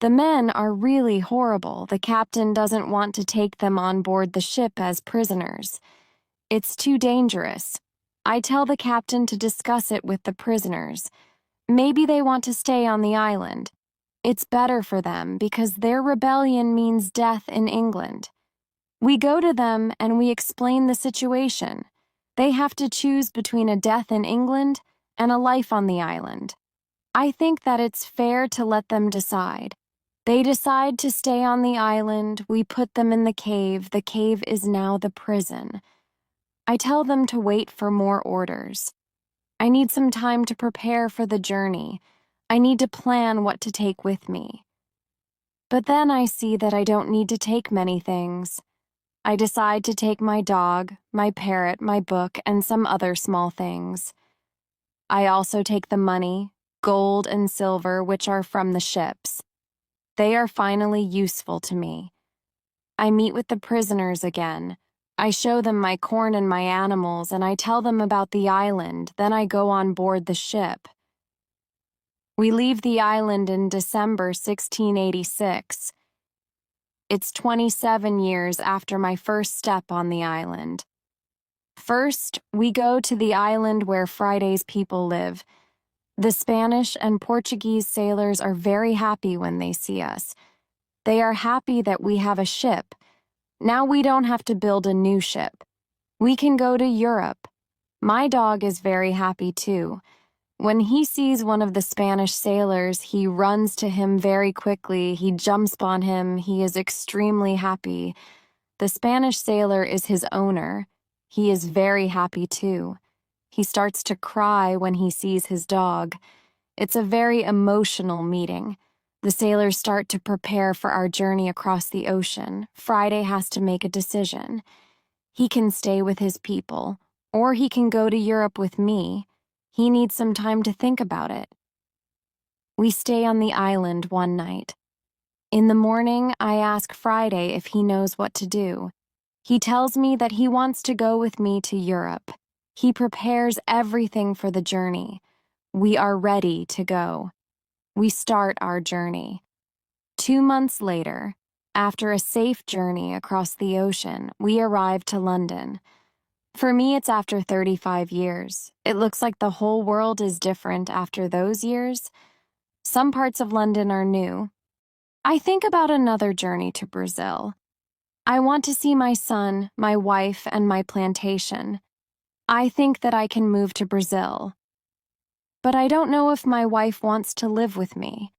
The men are really horrible. The captain doesn't want to take them on board the ship as prisoners. It's too dangerous. I tell the captain to discuss it with the prisoners. Maybe they want to stay on the island. It's better for them because their rebellion means death in England. We go to them and we explain the situation. They have to choose between a death in England and a life on the island. I think that it's fair to let them decide. They decide to stay on the island. We put them in the cave. The cave is now the prison. I tell them to wait for more orders. I need some time to prepare for the journey. I need to plan what to take with me. But then I see that I don't need to take many things. I decide to take my dog, my parrot, my book, and some other small things. I also take the money, gold and silver, which are from the ships. They are finally useful to me. I meet with the prisoners again. I show them my corn and my animals, and I tell them about the island. Then I go on board the ship. We leave the island in December 1686. It's 27 years after my first step on the island. First, we go to the island where Friday's people live. The Spanish and Portuguese sailors are very happy when they see us. They are happy that we have a ship. Now we don't have to build a new ship. We can go to Europe. My dog is very happy too. When he sees one of the Spanish sailors, he runs to him very quickly. He jumps on him. He is extremely happy. The Spanish sailor is his owner. He is very happy too. He starts to cry when he sees his dog. It's a very emotional meeting. The sailors start to prepare for our journey across the ocean. Friday has to make a decision. He can stay with his people, or he can go to Europe with me. He needs some time to think about it. We stay on the island one night. In the morning, I ask Friday if he knows what to do. He tells me that he wants to go with me to Europe. He prepares everything for the journey. We are ready to go. We start our journey. 2 months later, after a safe journey across the ocean, we arrive to London. For me, it's after 35 years. It looks like the whole world is different after those years. Some parts of London are new. I think about another journey to Brazil. I want to see my son, my wife, and my plantation. I think that I can move to Brazil. But I don't know if my wife wants to live with me.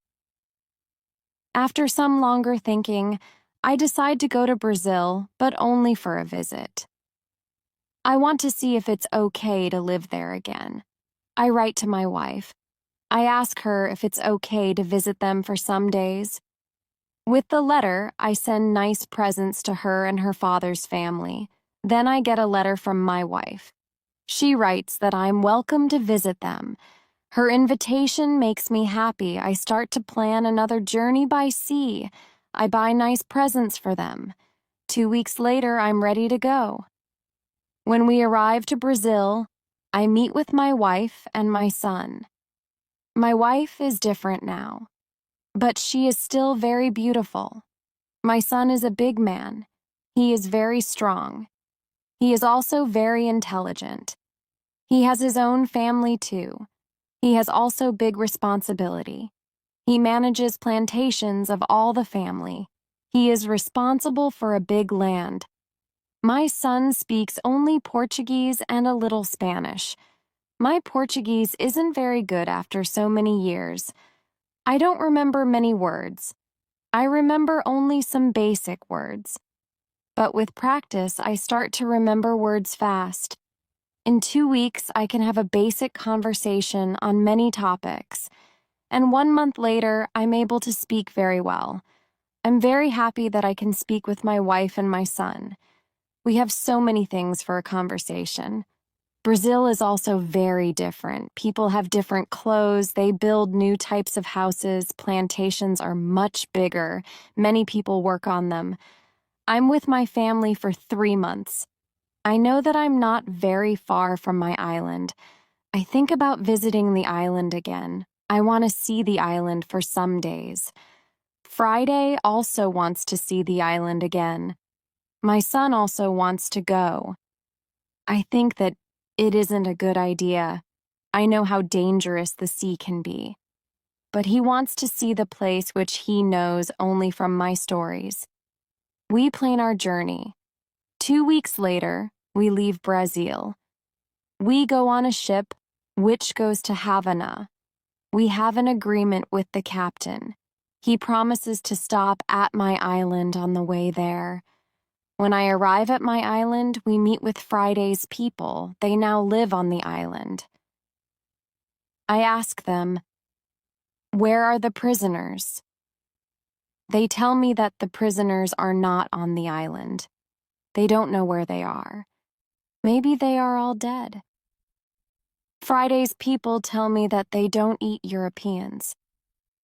After some longer thinking, I decide to go to Brazil, but only for a visit. I want to see if it's okay to live there again. I write to my wife. I ask her if it's okay to visit them for some days. With the letter, I send nice presents to her and her father's family. Then I get a letter from my wife. She writes that I'm welcome to visit them. Her invitation makes me happy. I start to plan another journey by sea. I buy nice presents for them. 2 weeks later, I'm ready to go. When we arrive to Brazil, I meet with my wife and my son. My wife is different now, but she is still very beautiful. My son is a big man. He is very strong. He is also very intelligent. He has his own family too. He has also big responsibility. He manages plantations of all the family. He is responsible for a big land. My son speaks only Portuguese and a little Spanish. My Portuguese isn't very good after so many years. I don't remember many words. I remember only some basic words. But with practice, I start to remember words fast. In 2 weeks, I can have a basic conversation on many topics. And 1 month later, I'm able to speak very well. I'm very happy that I can speak with my wife and my son. We have so many things for a conversation. Brazil is also very different. People have different clothes. They build new types of houses. Plantations are much bigger. Many people work on them. I'm with my family for 3 months. I know that I'm not very far from my island. I think about visiting the island again. I want to see the island for some days. Friday also wants to see the island again. My son also wants to go. I think that it isn't a good idea. I know how dangerous the sea can be. But he wants to see the place which he knows only from my stories. We plan our journey. 2 weeks later, we leave Brazil. We go on a ship which goes to Havana. We have an agreement with the captain. He promises to stop at my island on the way there. When I arrive at my island, we meet with Friday's people. They now live on the island. I ask them, "Where are the prisoners?" They tell me that the prisoners are not on the island. They don't know where they are. Maybe they are all dead. Friday's people tell me that they don't eat Europeans.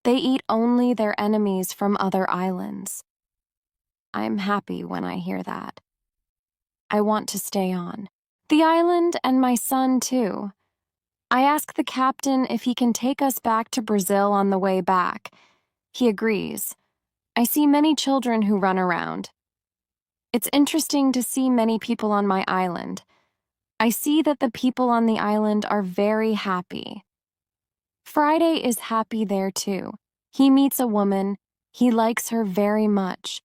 They eat only their enemies from other islands. I'm happy when I hear that. I want to stay on the island and my son too. I ask the captain if he can take us back to Brazil on the way back. He agrees. I see many children who run around. It's interesting to see many people on my island. I see that the people on the island are very happy. Friday is happy there too. He meets a woman. He likes her very much.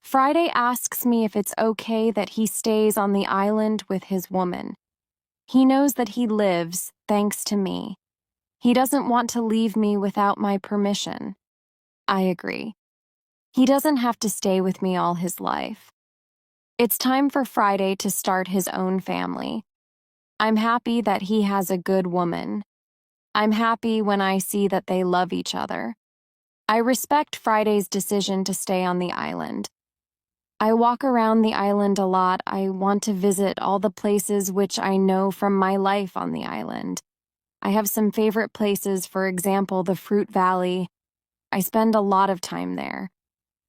Friday asks me if it's okay that he stays on the island with his woman. He knows that he lives thanks to me. He doesn't want to leave me without my permission. I agree. He doesn't have to stay with me all his life. It's time for Friday to start his own family. I'm happy that he has a good woman. I'm happy when I see that they love each other. I respect Friday's decision to stay on the island. I walk around the island a lot. I want to visit all the places which I know from my life on the island. I have some favorite places, for example, the Fruit Valley. I spend a lot of time there.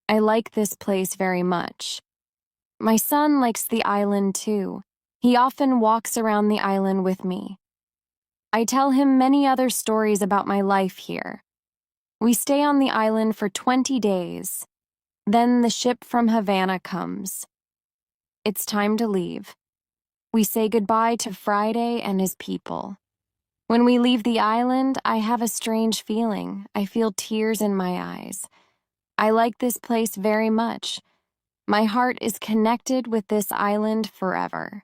I like this place very much. My son likes the island too. He often walks around the island with me. I tell him many other stories about my life here. We stay on the island for 20 days. Then the ship from Havana comes. It's time to leave. We say goodbye to Friday and his people. When we leave the island, I have a strange feeling. I feel tears in my eyes. I like this place very much. My heart is connected with this island forever.